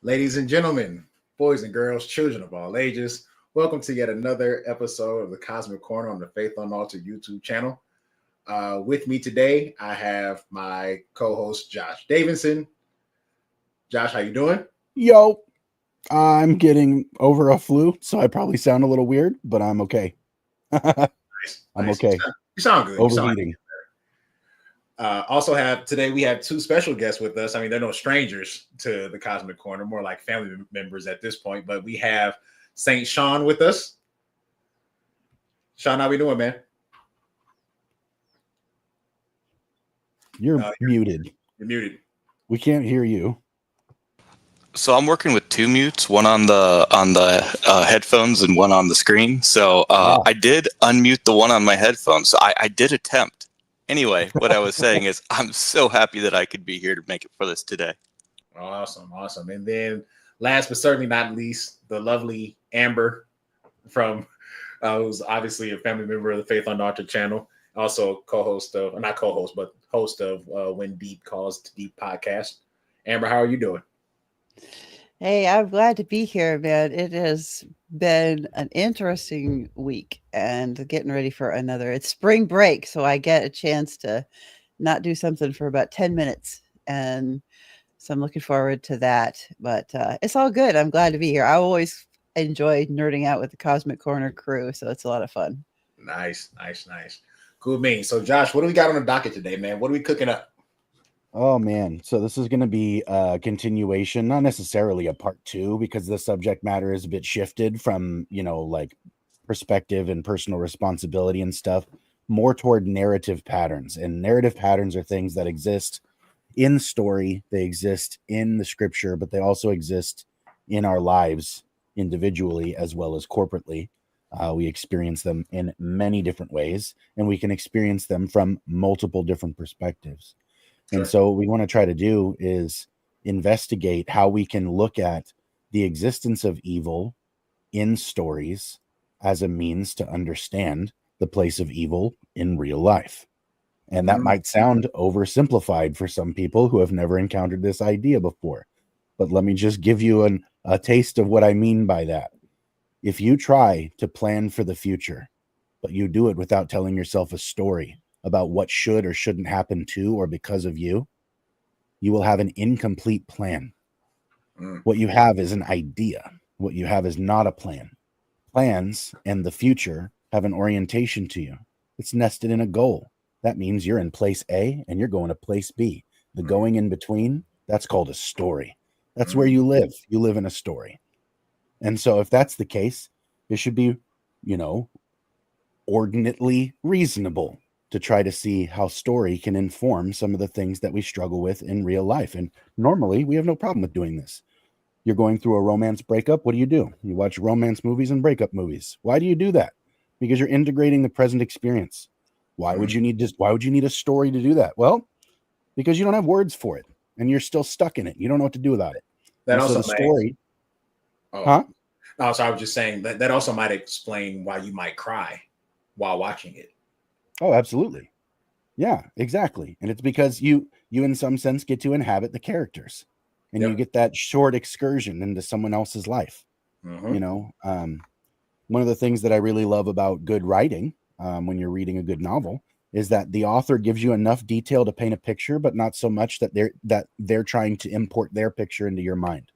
Ladies and gentlemen, boys and girls, children of all ages, welcome to yet another episode of the Cosmic Corner on the Faith Unaltered YouTube channel. With me today, I have my co-host Josh Davidson. Josh, how you doing? Yo, I'm getting over a flu, so I probably sound a little weird, but I'm okay. Nice, I'm nice. okay. You sound good. You sound like Overheating. also have today we have two special guests with us. I mean, they're no strangers to the Cosmic Corner, more like family members at this point. But we have Saint Sean with us. Sean, how we doing, man? You're muted. You're muted. We can't hear you. So I'm working with two mutes, one on the headphones and one on the screen. So I did unmute the one on my headphones. So I did attempt. Anyway, what I was saying is I'm so happy that I could be here to make it for this today. Awesome. And then last but certainly not least, the lovely Amber from who's obviously a family member of the Faith Unaltered channel, also co-host of, not co-host, but host of When Deep Calls to Deep podcast. Amber, how are you doing? Hey, I'm glad to be here, man. It has been an interesting week and getting ready for another. It's spring break, so I get a chance to not do something for about 10 minutes. And so I'm looking forward to that. But it's all good. I'm glad to be here. I always enjoy nerding out with the Cosmic Corner crew, so it's a lot of fun. Nice. Cool beans. So, Josh, what do we got on the docket today, man? What are we cooking up? Oh, man. So this is going to be a continuation, not necessarily a part two, because the subject matter is a bit shifted from, like perspective and personal responsibility and stuff, more toward narrative patterns. And narrative patterns are things that exist in story. They exist in the scripture, but they also exist in our lives individually as well as corporately. We experience them in many different ways, and we can experience them from multiple different perspectives. And so what we want to try to do is investigate how we can look at the existence of evil in stories as a means to understand the place of evil in real life. And that might sound oversimplified for some people who have never encountered this idea before. But let me just give you a taste of what I mean by that. If you try to plan for the future, but you do it without telling yourself a story about what should or shouldn't happen to or because of you, you will have an incomplete plan. What you have is an idea. What you have is not a plan. Plans and the future have an orientation to you. It's nested in a goal. That means you're in place A and you're going to place B. The going in between, that's called a story. That's where you live. You live in a story. And so if that's the case, it should be, ordinately reasonable to try to see how story can inform some of the things that we struggle with in real life. And normally we have no problem with doing this. You're going through a romance breakup. What do? You watch romance movies and breakup movies. Why do you do that? Because you're integrating the present experience. Why would you need a story to do that? Well, because you don't have words for it and you're still stuck in it. You don't know what to do about it. That and also so the story. Huh? No, so I was just saying that also might explain why you might cry while watching it. Oh, absolutely. Yeah, exactly. And it's because you in some sense get to inhabit the characters and you get that short excursion into someone else's life. One of the things that I really love about good writing, when you're reading a good novel, is that the author gives you enough detail to paint a picture, but not so much that they're trying to import their picture into your mind.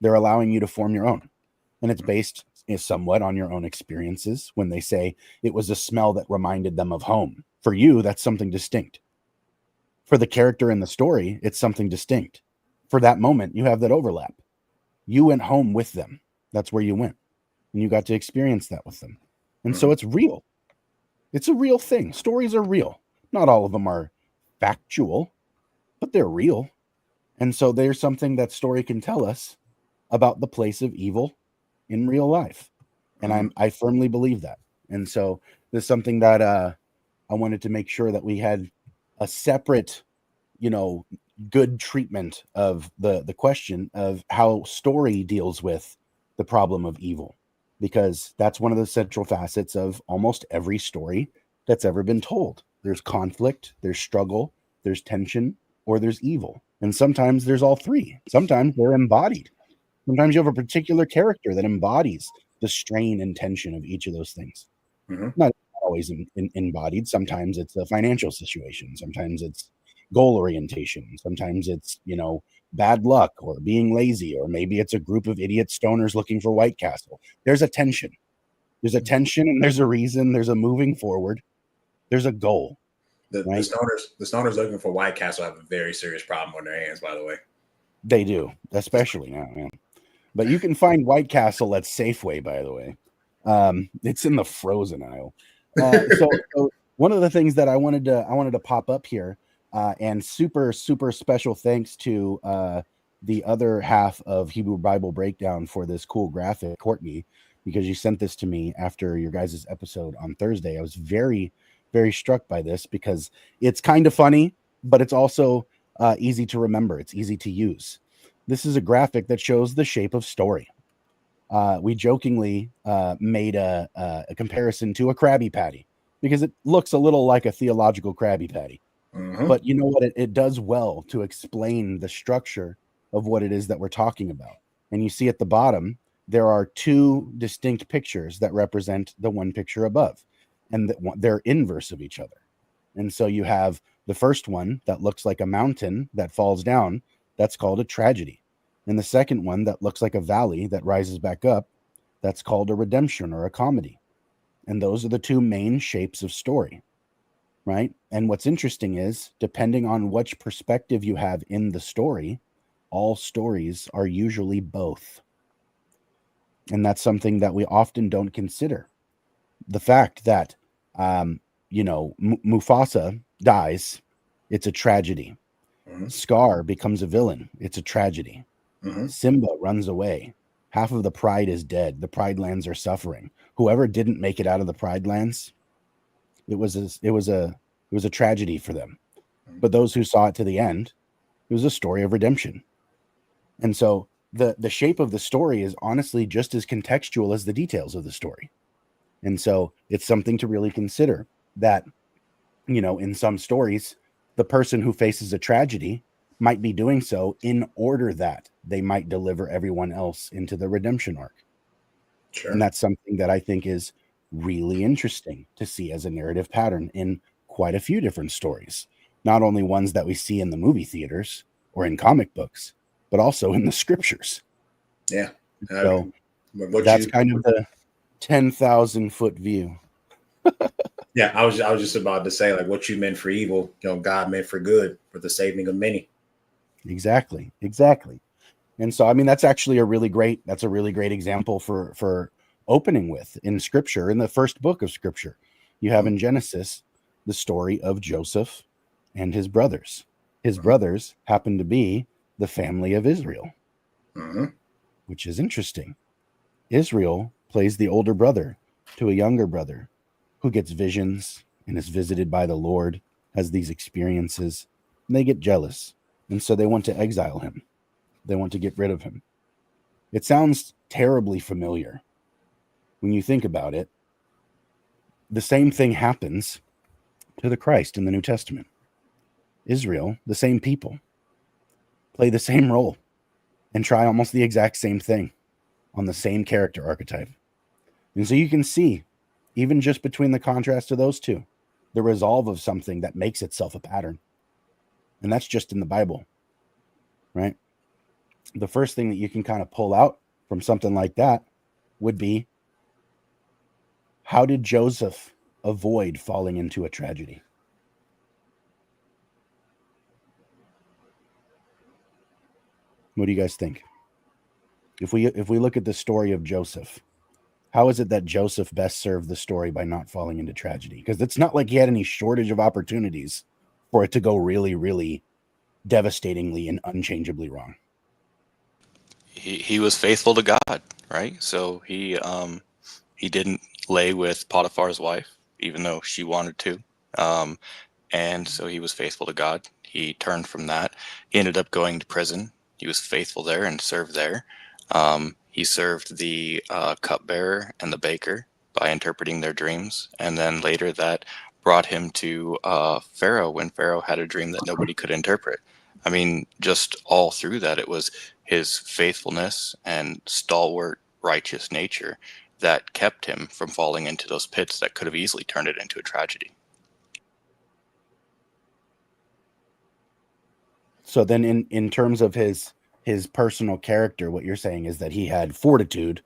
They're allowing you to form your own. And it's based somewhat on your own experiences. When they say it was a smell that reminded them of home, for you, that's something distinct. For the character in the story, it's something distinct. For that moment, you have that overlap. You went home with them. That's where you went. And you got to experience that with them. And so it's real. It's a real thing. Stories are real. Not all of them are factual, but they're real. And so there's something that story can tell us about the place of evil in real life. And I firmly believe that. And so there's something that I wanted to make sure that we had a separate, good treatment of the question of how story deals with the problem of evil, because that's one of the central facets of almost every story that's ever been told. There's conflict, there's struggle, there's tension, or there's evil. And sometimes there's all three. Sometimes they're embodied. Sometimes you have a particular character that embodies the strain and tension of each of those things. Mm-hmm. Not always embodied. Sometimes it's a financial situation. Sometimes it's goal orientation. Sometimes it's, bad luck or being lazy, or maybe it's a group of idiot stoners looking for White Castle. There's a tension. There's a tension, and there's a reason. There's a moving forward. There's a goal. The right? stoners looking for White Castle have a very serious problem on their hands, by the way. They do, especially now, man. But you can find White Castle at Safeway, by the way. It's in the frozen aisle. So one of the things that I wanted to pop up here, and super special thanks to the other half of Hebrew Bible Breakdown for this cool graphic, Courtney, because you sent this to me after your guys' episode on Thursday. I was very, very struck by this because it's kind of funny, but it's also easy to remember. It's easy to use. This is a graphic that shows the shape of story. We jokingly made a comparison to a Krabby Patty because it looks a little like a theological Krabby Patty. Mm-hmm. But you know what? It does well to explain the structure of what it is that we're talking about. And you see at the bottom, there are two distinct pictures that represent the one picture above, and they're inverse of each other. And so you have the first one that looks like a mountain that falls down. That's called a tragedy. And the second one that looks like a valley that rises back up, that's called a redemption or a comedy. And those are the two main shapes of story, right? And what's interesting is, depending on which perspective you have in the story, all stories are usually both. And that's something that we often don't consider. The fact that, Mufasa dies, it's a tragedy. Mm-hmm. Scar becomes a villain, it's a tragedy. Mm-hmm. Simba runs away. Half of the pride is dead. The Pride Lands are suffering. Whoever didn't make it out of the Pride Lands, it was a tragedy for them. But those who saw it to the end, it was a story of redemption. And so the shape of the story is honestly just as contextual as the details of the story. And so it's something to really consider that, in some stories, the person who faces a tragedy might be doing so in order that they might deliver everyone else into the redemption arc. Sure. And that's something that I think is really interesting to see as a narrative pattern in quite a few different stories, not only ones that we see in the movie theaters or in comic books, but also in the scriptures. Yeah. So that's kind of the 10,000 foot view. Yeah, I was just about to say, like, what you meant for evil, God meant for good, for the saving of many. Exactly. And so, I mean, that's actually a really great example for opening with in scripture. In the first book of scripture, you have in Genesis the story of Joseph and his brothers. His brothers happen to be the family of Israel, which is interesting. Israel plays the older brother to a younger brother who gets visions and is visited by the Lord, has these experiences, and they get jealous. And so they want to exile him. They want to get rid of him. It sounds terribly familiar when you think about it. The same thing happens to the Christ in the New Testament. Israel, the same people, play the same role and try almost the exact same thing on the same character archetype. And so you can see, even just between the contrast of those two, the resolve of something that makes itself a pattern. And that's just in the Bible, right? The first thing that you can kind of pull out from something like that would be, how did Joseph avoid falling into a tragedy? What do you guys think? If we look at the story of Joseph, how is it that Joseph best served the story by not falling into tragedy? Because it's not like he had any shortage of opportunities for it to go really, really devastatingly and unchangeably wrong. He was faithful to God, right? So he didn't lay with Potiphar's wife, even though she wanted to. And so he was faithful to God. He turned from that. He ended up going to prison. He was faithful there and served there. He served the cupbearer and the baker by interpreting their dreams. And then later that brought him to Pharaoh when Pharaoh had a dream that nobody could interpret. I mean, just all through that, it was his faithfulness and stalwart, righteous nature that kept him from falling into those pits that could have easily turned it into a tragedy. So then in terms of his personal character, what you're saying is that he had fortitude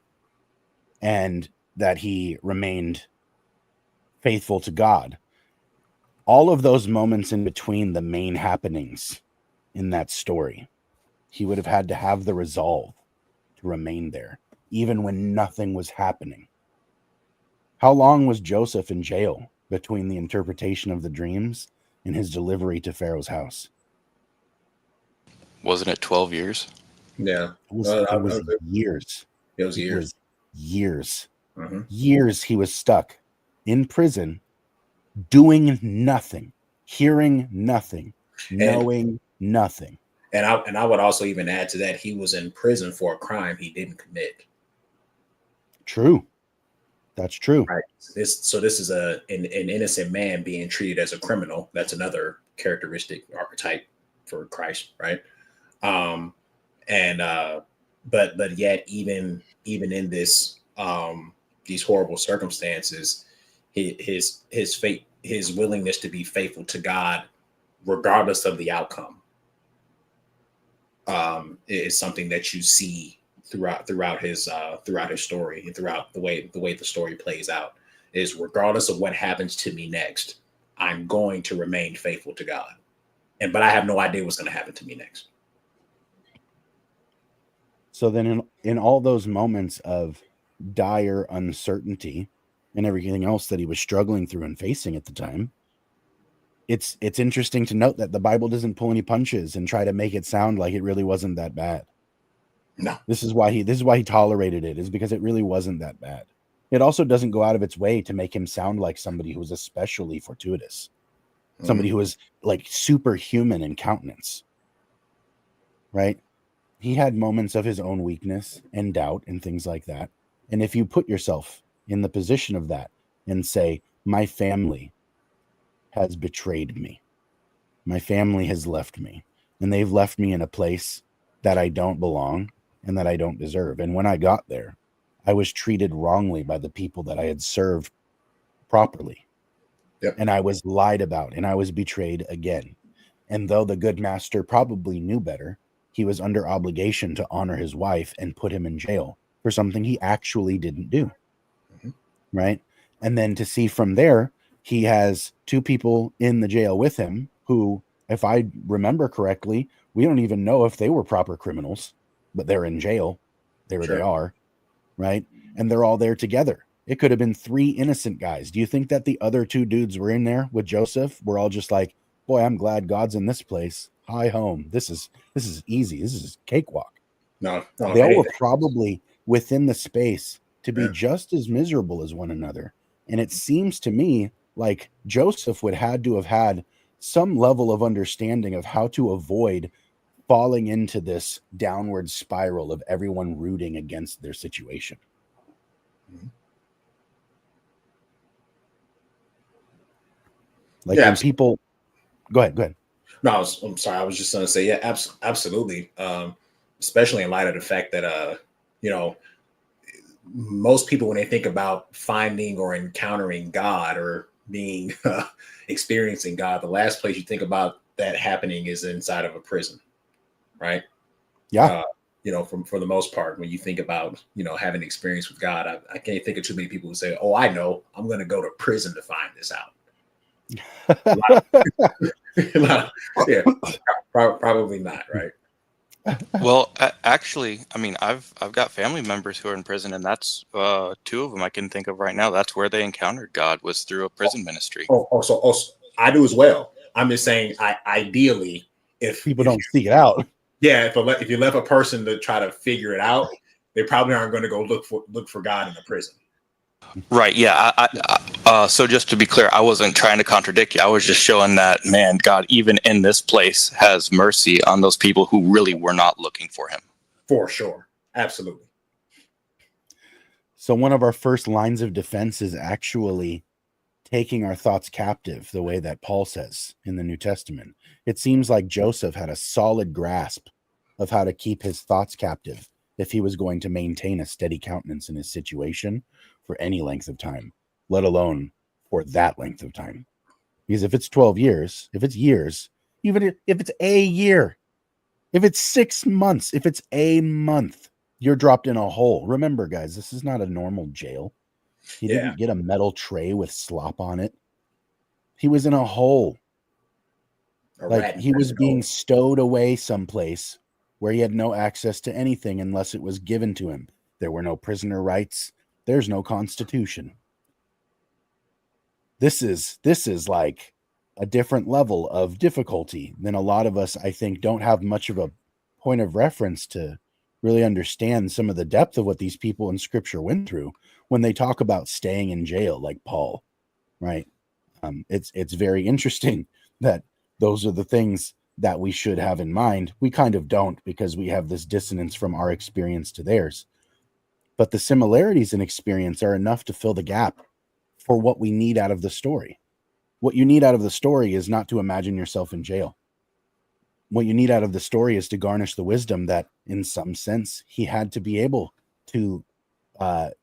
and that he remained faithful to God. All of those moments in between the main happenings in that story, he would have had to have the resolve to remain there, even when nothing was happening. How long was Joseph in jail between the interpretation of the dreams and his delivery to Pharaoh's house? Wasn't it 12 years? Yeah. It was years. It was years. Years. Mm-hmm. Years he was stuck in prison, doing nothing, hearing nothing, knowing nothing. And I would also even add to that, he was in prison for a crime he didn't commit. True. That's true. Right. This is an innocent man being treated as a criminal. That's another characteristic archetype for Christ, right? But yet even in this these horrible circumstances, his faith, his willingness to be faithful to God, regardless of the outcome, is something that you see throughout his story and throughout the way the story plays out. Is regardless of what happens to me next, I'm going to remain faithful to God, but I have no idea what's going to happen to me next. So then in all those moments of dire uncertainty and everything else that he was struggling through and facing at the time, it's interesting to note that the Bible doesn't pull any punches and try to make it sound like it really wasn't that bad. No. This is why he tolerated it, is because it really wasn't that bad. It also doesn't go out of its way to make him sound like somebody who was especially fortuitous, somebody who was like superhuman in countenance, right? He had moments of his own weakness and doubt and things like that. And if you put yourself in the position of that and say, my family has betrayed me, my family has left me, and they've left me in a place that I don't belong and that I don't deserve. And when I got there, I was treated wrongly by the people that I had served properly. Yep. And I was lied about and I was betrayed again. And though the good master probably knew better, he was under obligation to honor his wife and put him in jail for something he actually didn't do. Mm-hmm. Right. And then to see from there, he has two people in the jail with him who, if I remember correctly, we don't even know if they were proper criminals, but they're in jail. There Sure. they are. Right. And they're all there together. It could have been three innocent guys. Do you think that the other two dudes were in there with Joseph? We're all just like, boy, I'm glad God's in this place. Hi home. This is easy. This is cakewalk. No, they all were probably within the space to be just as miserable as one another. And it seems to me like Joseph would had to have had some level of understanding of how to avoid falling into this downward spiral of everyone rooting against their situation. Mm-hmm. Like when people go ahead. No, I'm sorry. I was just going to say, yeah, absolutely. Especially in light of the fact that, most people, when they think about finding or encountering God or being experiencing God, the last place you think about that happening is inside of a prison, right? Yeah. For the most part, when you think about, having experience with God, I can't think of too many people who say, oh, I know, I'm going to go to prison to find this out. Yeah, probably not, right? Well, actually, I mean, I've got family members who are in prison, and that's two of them I can think of right now. That's where they encountered God, was through a prison ministry. So I do as well. I'm just saying, ideally, if people don't seek it out, yeah, if you left a person to try to figure it out, they probably aren't going to go look for God in a prison. Right. Yeah. So just to be clear, I wasn't trying to contradict you. I was just showing that, man, God, even in this place, has mercy on those people who really were not looking for him. For sure. Absolutely. So one of our first lines of defense is actually taking our thoughts captive the way that Paul says in the New Testament. It seems like Joseph had a solid grasp of how to keep his thoughts captive if he was going to maintain a steady countenance in his situation for any length of time, let alone for that length of time. Because if it's 12 years, if it's years, even if it's a year, if it's 6 months, if it's a month, you're dropped in a hole. Remember, guys, this is not a normal jail. He didn't get a metal tray with slop on it. He was in a hole. Like he was being stowed away someplace where he had no access to anything unless it was given to him. There were no prisoner rights. There's no constitution. This is like a different level of difficulty than a lot of us, I think, don't have much of a point of reference to really understand some of the depth of what these people in scripture went through when they talk about staying in jail, like Paul, right? It's very interesting that those are the things that we should have in mind. We kind of don't, because we have this dissonance from our experience to theirs. But the similarities in experience are enough to fill the gap for what we need out of the story. What you need out of the story is not to imagine yourself in jail. What you need out of the story is to garnish the wisdom that, in some sense, he had to be able to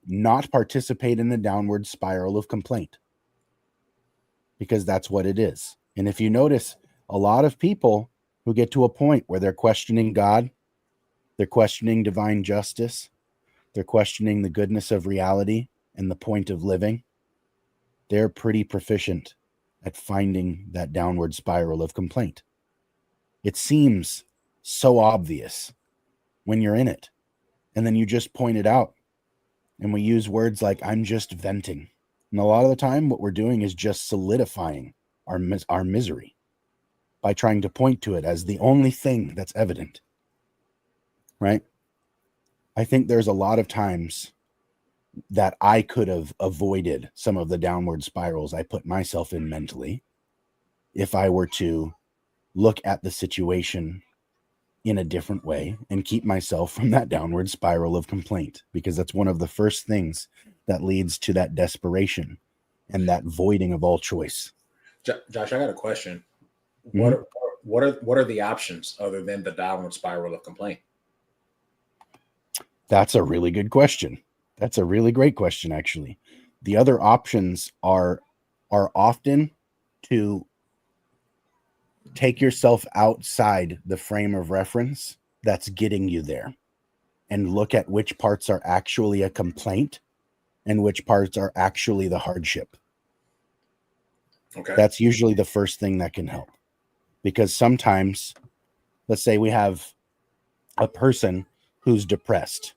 not participate in the downward spiral of complaint. Because that's what it is. And if you notice, a lot of people who get to a point where they're questioning God, they're questioning divine justice, they're questioning the goodness of reality and the point of living, they're pretty proficient at finding that downward spiral of complaint. It seems so obvious when you're in it. And then you just point it out. And we use words like, I'm just venting. And a lot of the time, what we're doing is just solidifying our misery by trying to point to it as the only thing that's evident, right? I think there's a lot of times that I could have avoided some of the downward spirals I put myself in mentally if I were to look at the situation in a different way and keep myself from that downward spiral of complaint, because that's one of the first things that leads to that desperation and that voiding of all choice. Josh, I got a question. What are the options other than the downward spiral of complaint? That's a really good question. That's a really great question, actually. The other options are often to take yourself outside the frame of reference that's getting you there and look at which parts are actually a complaint and which parts are actually the hardship. Okay. That's usually the first thing that can help. Because sometimes, let's say we have a person who's depressed.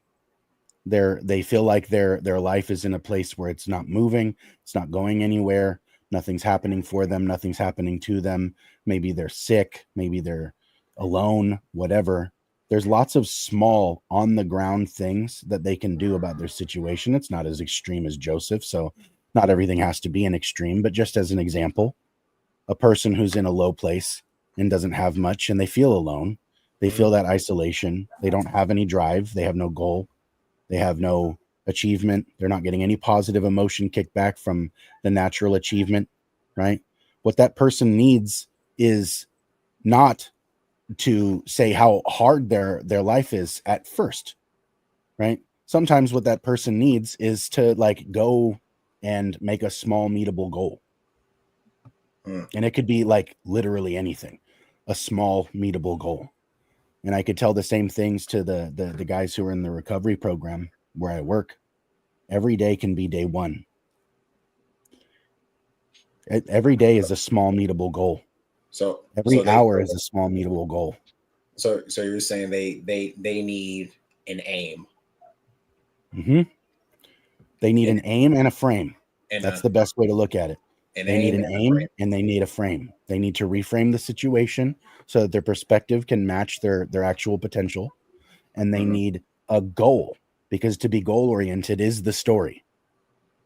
They feel like their life is in a place where it's not moving, it's not going anywhere, nothing's happening for them, nothing's happening to them. Maybe they're sick, maybe they're alone, whatever. There's lots of small on the ground things that they can do about their situation. It's not as extreme as Joseph, so not everything has to be an extreme, but just as an example, a person who's in a low place and doesn't have much and they feel alone, they feel that isolation, they don't have any drive, they have no goal, they have no achievement, they're not getting any positive emotion kicked back from the natural achievement, right? What that person needs is not to say how hard their life is at first, right? Sometimes what that person needs is to like go and make a small meetable goal. And it could be like literally anything, a small meetable goal. And I could tell the same things to the guys who are in the recovery program where I work. Every day can be day one. Every day is a small meetable goal. So every hour is a small meetable goal. So you're saying they need an aim. Mm-hmm. They need an aim and a frame. That's the best way to look at it. They need an aim and they need a frame. They need to reframe the situation so that their perspective can match their actual potential. And they need a goal, because to be goal-oriented is the story.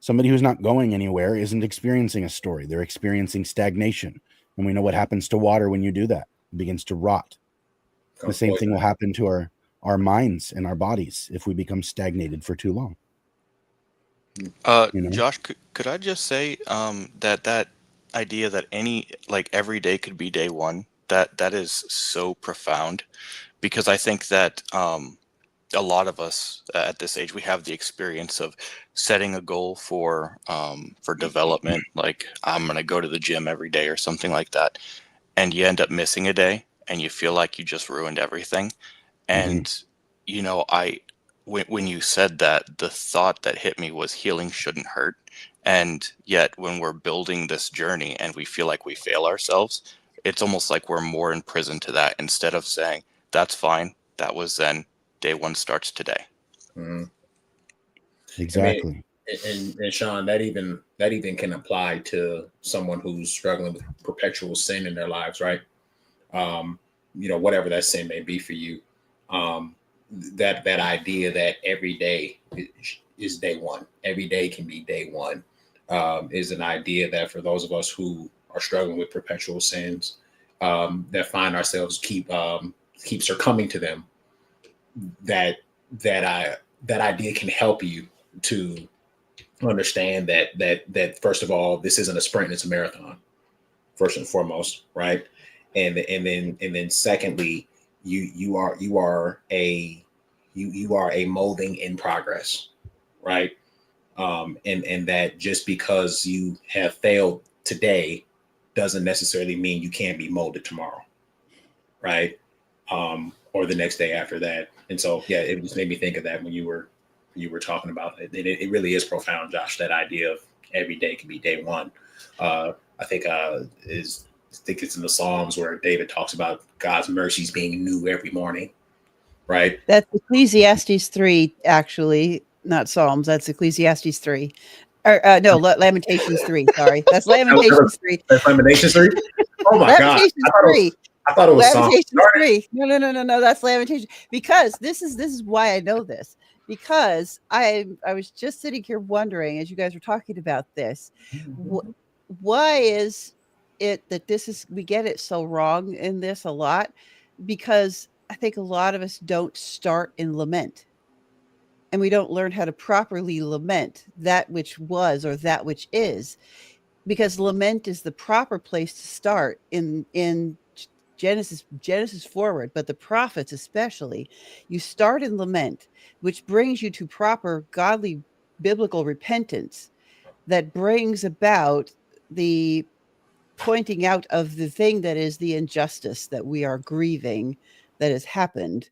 Somebody who's not going anywhere isn't experiencing a story. They're experiencing stagnation. And we know what happens to water when you do that. It begins to rot. The same thing will happen to our minds and our bodies if we become stagnated for too long. Josh, Could I just say that idea that every day could be day one, that is so profound, because I think that a lot of us at this age, we have the experience of setting a goal for development, like I'm going to go to the gym every day or something like that, and you end up missing a day and you feel like you just ruined everything. And when you said that, the thought that hit me was healing shouldn't hurt. And yet when we're building this journey and we feel like we fail ourselves, it's almost like we're more in prison to that, instead of saying that's fine, that was then, day one starts today. Mhm. Exactly. And Sean, that even can apply to someone who's struggling with perpetual sin in their lives, right? Whatever that sin may be for you. That idea that every day is day one. Every day can be day one. Is an idea that for those of us who are struggling with perpetual sins, that find ourselves keep succumbing to them, that idea can help you to understand that first of all, this isn't a sprint, it's a marathon, first and foremost, right? And then secondly, you are a molding in progress, right? And that just because you have failed today doesn't necessarily mean you can't be molded tomorrow, right? Or the next day after that. And so, yeah, it just made me think of that when you were talking about it. It really is profound, Josh, that idea of every day can be day one. I think it's in the Psalms where David talks about God's mercies being new every morning, right? That's Ecclesiastes 3, actually, not Psalms. That's Ecclesiastes 3. Or no, Lamentations 3. Sorry, that's Lamentations 3. That's Lamentations 3. Oh my God! Lamentations 3. I thought it was Lamentations 3. No. That's Lamentations. Because this is why I know this. Because I was just sitting here wondering, as you guys were talking about this, why is it that we get it so wrong in this a lot? Because I think a lot of us don't start in lament, and we don't learn how to properly lament that which was or that which is, because lament is the proper place to start in Genesis forward, but the prophets especially. You start in lament, which brings you to proper godly biblical repentance, that brings about the pointing out of the thing that is the injustice that we are grieving that has happened.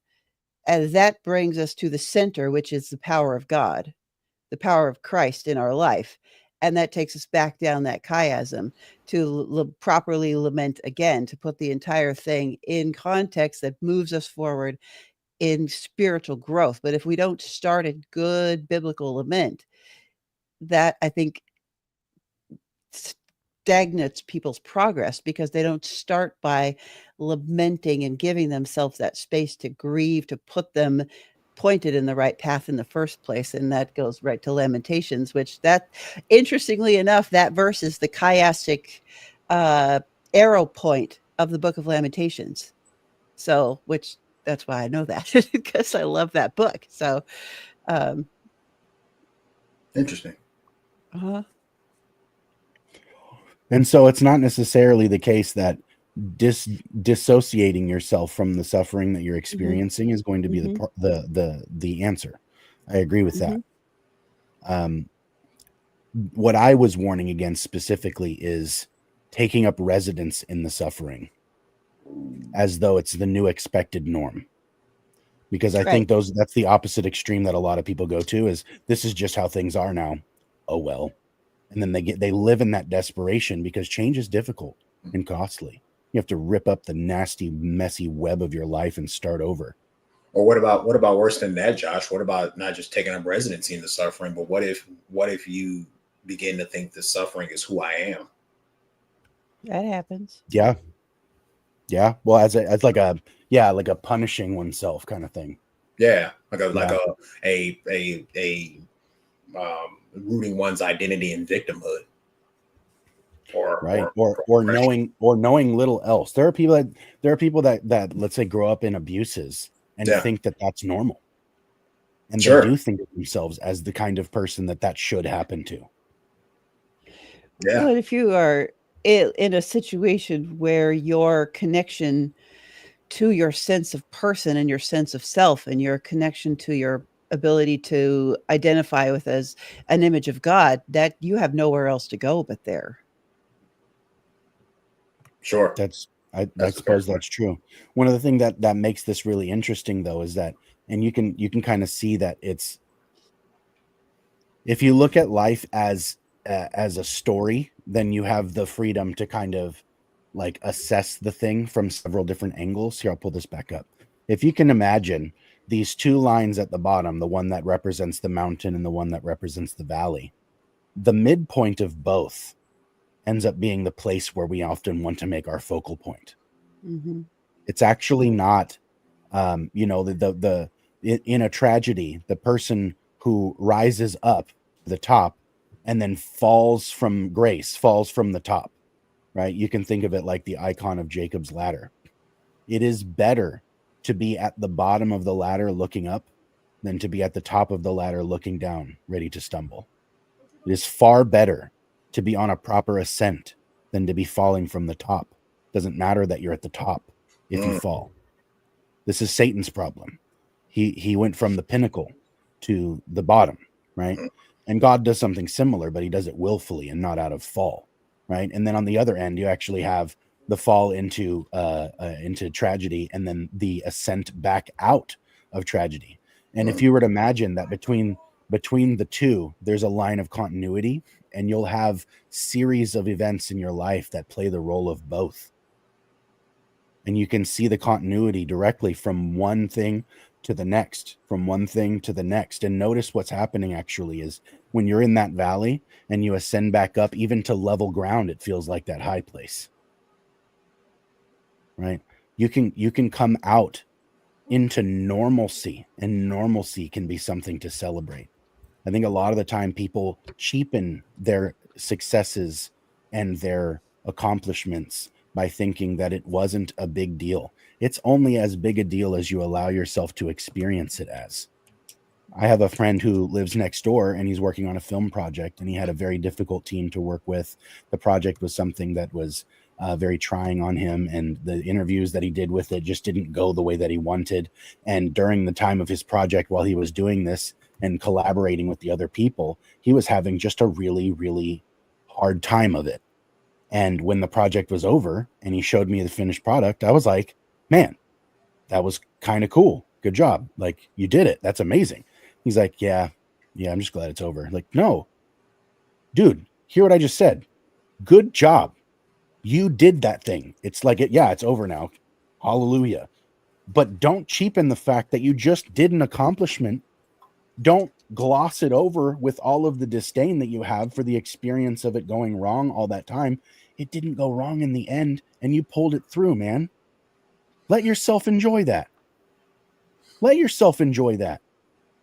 And that brings us to the center, which is the power of God, the power of Christ in our life. And that takes us back down that chiasm to properly lament again, to put the entire thing in context that moves us forward in spiritual growth. But if we don't start a good biblical lament, that I think stagnates people's progress, because they don't start by lamenting and giving themselves that space to grieve, to put them pointed in the right path in the first place. And that goes right to Lamentations, which that, interestingly enough, that verse is the chiastic arrow point of the book of Lamentations. So, which that's why I know that, because I love that book. So Interesting. And so it's not necessarily the case that dissociating yourself from the suffering that you're experiencing is going to be the answer. I agree with that. What I was warning against specifically is taking up residence in the suffering as though it's the new expected norm. Because I think that's the opposite extreme that a lot of people go to, is this is just how things are now. Oh, well. And then they live in that desperation, because change is difficult and costly. You have to rip up the nasty, messy web of your life and start over. Or what about worse than that, Josh? What about not just taking up residency in the suffering, but what if you begin to think the suffering is who I am? That happens. Yeah. Well, as like a punishing oneself kind of thing. Yeah, like a rooting one's identity in victimhood. Or knowing little else. There are people that let's say grow up in abuses and think that that's normal, and they do think of themselves as the kind of person that should happen to. Yeah. But if you are in a situation where your connection to your sense of person and your sense of self and your connection to your ability to identify with as an image of God, that you have nowhere else to go but there. Sure. I That's a fair suppose point. that's true. One of the things that makes this really interesting, though, is that, and you can kind of see that it's, if you look at life as a story, then you have the freedom to kind of like assess the thing from several different angles. Here, I'll pull this back up. If you can imagine these two lines at the bottom, the one that represents the mountain and the one that represents the valley, the midpoint of both ends up being the place where we often want to make our focal point. Mm-hmm. It's actually not, you know, in a tragedy, the person who rises up to the top and then falls from grace, falls from the top, right? You can think of it like the icon of Jacob's ladder. It is better to be at the bottom of the ladder looking up than to be at the top of the ladder looking down, ready to stumble. It is far better to be on a proper ascent than to be falling from the top. Doesn't matter that you're at the top if you fall. This is Satan's problem. He went from the pinnacle to the bottom, right? And God does something similar, but he does it willfully and not out of fall, right? And then on the other end, you actually have the fall into tragedy and then the ascent back out of tragedy. And if you were to imagine that between the two, there's a line of continuity, and you'll have series of events in your life that play the role of both. And you can see the continuity directly from one thing to the next, from one thing to the next. And notice what's happening actually is when you're in that valley and you ascend back up, even to level ground, it feels like that high place, right? You can come out into normalcy, and normalcy can be something to celebrate. I think a lot of the time people cheapen their successes and their accomplishments by thinking that it wasn't a big deal. It's only as big a deal as you allow yourself to experience it as. I have a friend who lives next door and he's working on a film project, and he had a very difficult team to work with. The project was something that was very trying on him, and the interviews that he did with it just didn't go the way that he wanted. And during the time of his project, while he was doing this and collaborating with the other people, he was having just a really, really hard time of it. And when the project was over and he showed me the finished product, I was like, man, that was kind of cool. Good job. Like, you did it. That's amazing. He's like, yeah, I'm just glad it's over. Like, no, dude, hear what I just said. Good job. You did that thing. It's like, it's over now. Hallelujah. But don't cheapen the fact that you just did an accomplishment. Don't gloss it over with all of the disdain that you have for the experience of it going wrong all that time. It didn't go wrong in the end, and you pulled it through, man. Let yourself enjoy that. Let yourself enjoy that.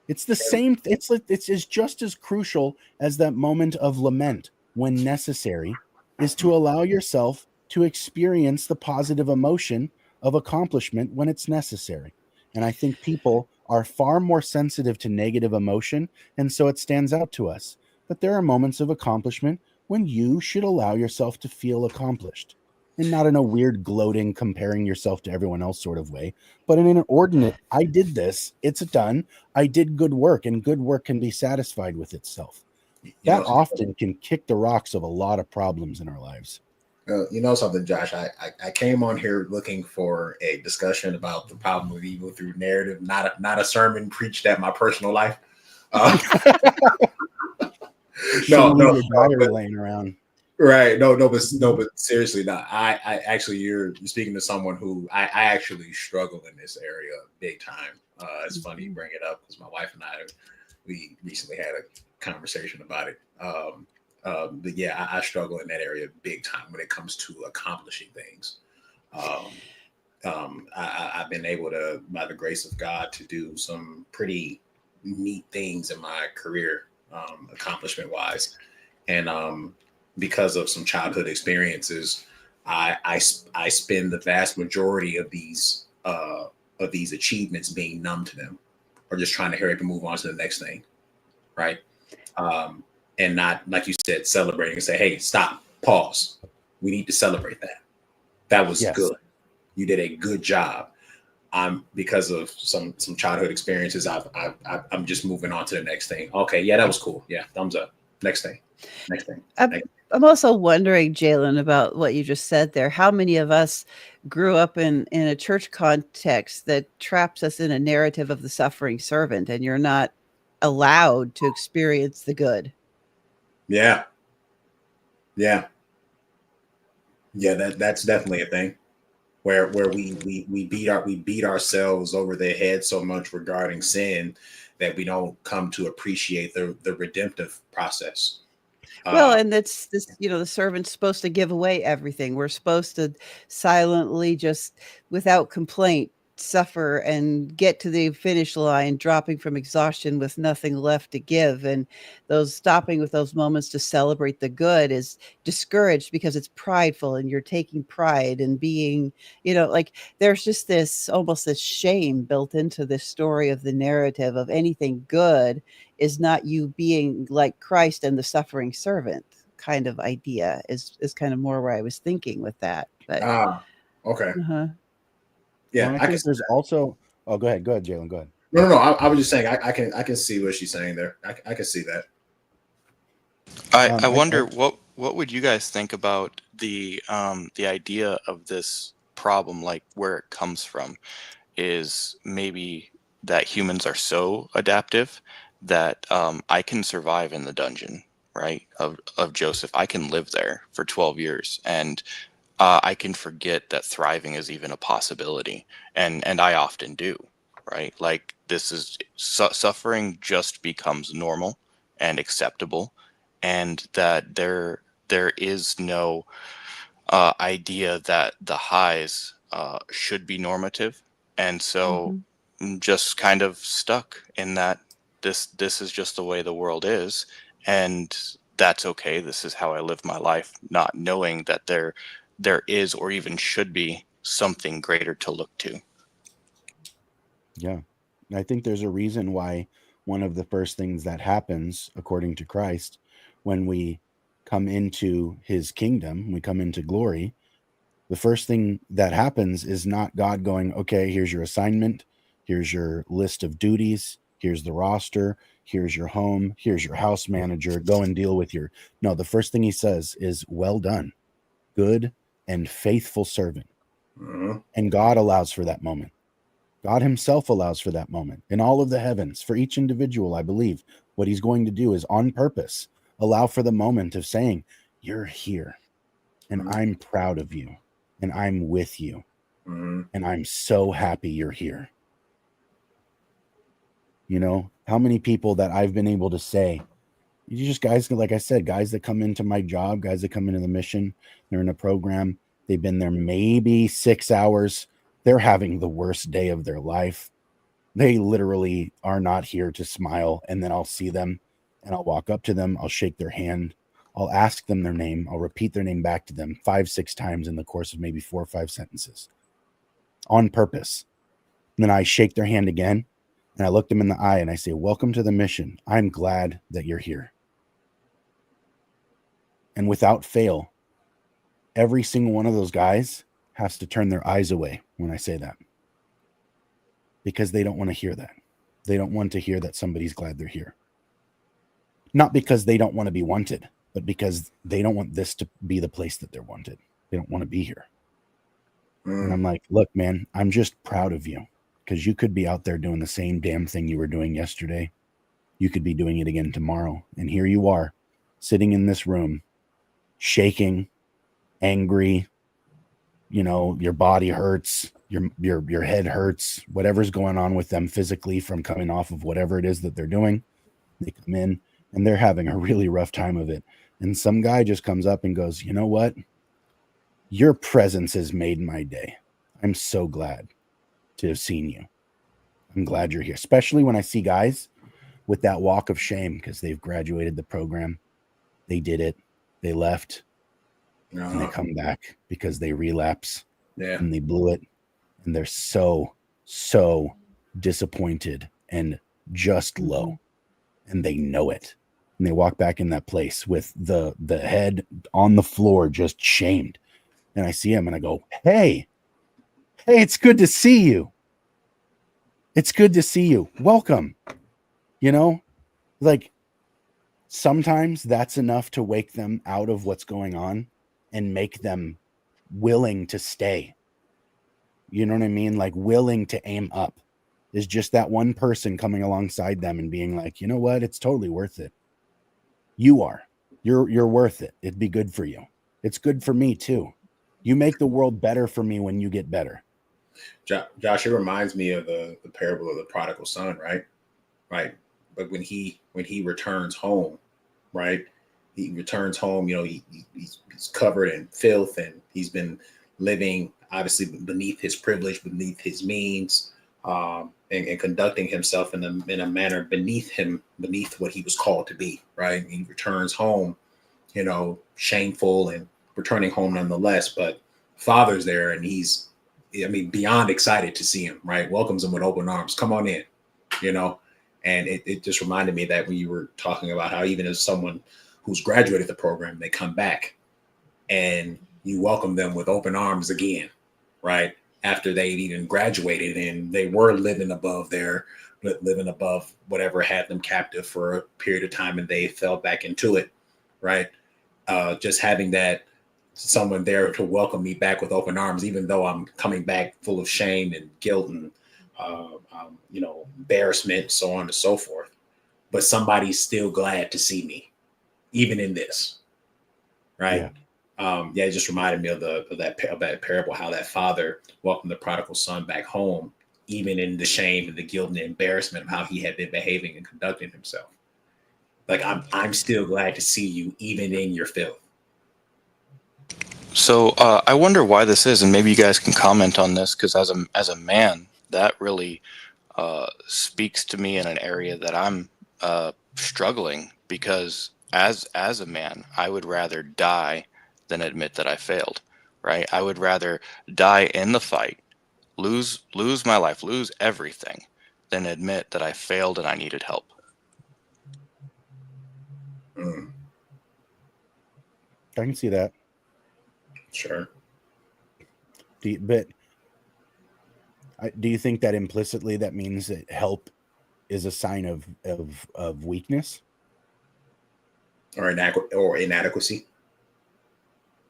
It's the same. It's just as crucial as that moment of lament when necessary, is to allow yourself to experience the positive emotion of accomplishment when it's necessary. And I think people are far more sensitive to negative emotion, and so it stands out to us. But there are moments of accomplishment when you should allow yourself to feel accomplished, and not in a weird gloating, comparing yourself to everyone else sort of way, but in an ordinate, I did this, it's done, I did good work, and good work can be satisfied with itself. That often can kick the rocks of a lot of problems in our lives. You know something, Josh? I came on here looking for a discussion about the problem of evil through narrative, not a sermon preached at my personal life. No, your diary laying around. Right. No, but seriously, no. I actually, you're speaking to someone who I actually struggle in this area big time. It's funny you bring it up because my wife and we recently had a conversation about it. But yeah, I struggle in that area big time when it comes to accomplishing things. I've been able to, by the grace of God, to do some pretty neat things in my career, accomplishment wise, and because of some childhood experiences, I spend the vast majority of these achievements being numb to them, or just trying to hurry up and move on to the next thing, right? and not, like you said, celebrating and say, hey, stop, pause. We need to celebrate that. That was good. You did a good job. Because of some childhood experiences, I'm just moving on to the next thing. Okay, yeah, that was cool. Yeah, thumbs up. Next thing. I'm also wondering, Jalen, about what you just said there. How many of us grew up in a church context that traps us in a narrative of the suffering servant, and you're not allowed to experience the good? Yeah. That's definitely a thing. Where we beat ourselves over the head so much regarding sin that we don't come to appreciate the redemptive process. Well, and that's this, the servant's supposed to give away everything. We're supposed to silently, just without complaint, suffer and get to the finish line, dropping from exhaustion with nothing left to give. And those stopping with those moments to celebrate the good is discouraged because it's prideful, and you're taking pride in being, like there's just this almost this shame built into this story of the narrative of anything good is not you being like Christ and the suffering servant kind of idea is kind of more where I was thinking with that. But okay. uh-huh. Yeah, I think there's also. Oh, go ahead, Jalen. Go ahead. No. I was just saying I can see what she's saying there. I can see that. I wonder what would you guys think about the idea of this problem, like where it comes from, is maybe that humans are so adaptive that I can survive in the dungeon, right, of Joseph. I can live there for 12 years, and I can forget that thriving is even a possibility, and I often do, right? Like this is suffering just becomes normal and acceptable, and that there is no idea that the highs should be normative, and so I'm just kind of stuck in that this is just the way the world is, and that's okay. This is how I live my life, not knowing that there is or even should be something greater to look to. Yeah. I think there's a reason why one of the first things that happens, according to Christ, when we come into his kingdom, we come into glory, the first thing that happens is not God going, okay, here's your assignment, here's your list of duties, here's the roster, here's your home, here's your house manager, go and deal with your... No, the first thing he says is, well done, good and faithful servant. And God allows for that moment. God himself allows for that moment in all of the heavens for each individual. I believe what he's going to do is on purpose allow for the moment of saying, you're here and I'm proud of you and I'm with you and I'm so happy you're here. How many people that I've been able to say, you just guys, like I said, guys that come into my job, guys that come into the mission, they're in a program, they've been there maybe 6 hours. They're having the worst day of their life. They literally are not here to smile. And then I'll see them and I'll walk up to them. I'll shake their hand. I'll ask them their name. I'll repeat their name back to them 5-6 times in the course of maybe 4 or 5 sentences on purpose. And then I shake their hand again and I look them in the eye and I say, welcome to the mission. I'm glad that you're here. And without fail, every single one of those guys has to turn their eyes away when I say that, because they don't want to hear that. They don't want to hear that somebody's glad they're here. Not because they don't want to be wanted, but because they don't want this to be the place that they're wanted. They don't want to be here. And I'm like, look, man, I'm just proud of you, because you could be out there doing the same damn thing you were doing yesterday. You could be doing it again tomorrow. And here you are sitting in this room, shaking, angry, your body hurts, your head hurts, whatever's going on with them physically from coming off of whatever it is that they're doing. They come in and they're having a really rough time of it. And some guy just comes up and goes, you know what? Your presence has made my day. I'm so glad to have seen you. I'm glad you're here. Especially when I see guys with that walk of shame because they've graduated the program. They did it. They left. And they come back because they relapse and they blew it. And they're so disappointed and just low. And they know it. And they walk back in that place with the head on the floor, just shamed. And I see him and I go, hey, it's good to see you. It's good to see you. Welcome. You know, like sometimes that's enough to wake them out of what's going on and make them willing to stay. You know what I mean? Like willing to aim up is just that one person coming alongside them and being like, you know what? It's totally worth it. You are. You're worth it. It'd be good for you. It's good for me too. You make the world better for me when you get better. Josh, it reminds me of the parable of the prodigal son, right? Right. But when he returns home, right? He returns home, you know, he's covered in filth and he's been living obviously beneath his privilege, beneath his means, and conducting himself in a manner beneath what he was called to be, right? He returns home, you know, shameful and returning home nonetheless, but father's there and he's, I mean, beyond excited to see him, right? Welcomes him with open arms. Come on in, you know? And it just reminded me that when you were talking about how even as someone who's graduated the program, they come back and you welcome them with open arms again, right? After they've even graduated and they were living above whatever had them captive for a period of time and they fell back into it, right? Just having that someone there to welcome me back with open arms, even though I'm coming back full of shame and guilt and, you know, embarrassment, so on and so forth. But somebody's still glad to see me, even in this, right? Yeah, it just reminded me of that parable, how that father welcomed the prodigal son back home, even in the shame and the guilt and the embarrassment of how he had been behaving and conducting himself. Like I'm still glad to see you, even in your filth. So I wonder why this is, and maybe you guys can comment on this, because as a man, that really speaks to me in an area that I'm struggling, because as a man, I would rather die than admit that I failed, right? I would rather die in the fight, lose my life, lose everything, than admit that I failed and I needed help. Mm, I can see that. sure. But do you think that implicitly that means that help is a sign of weakness Or inadequacy?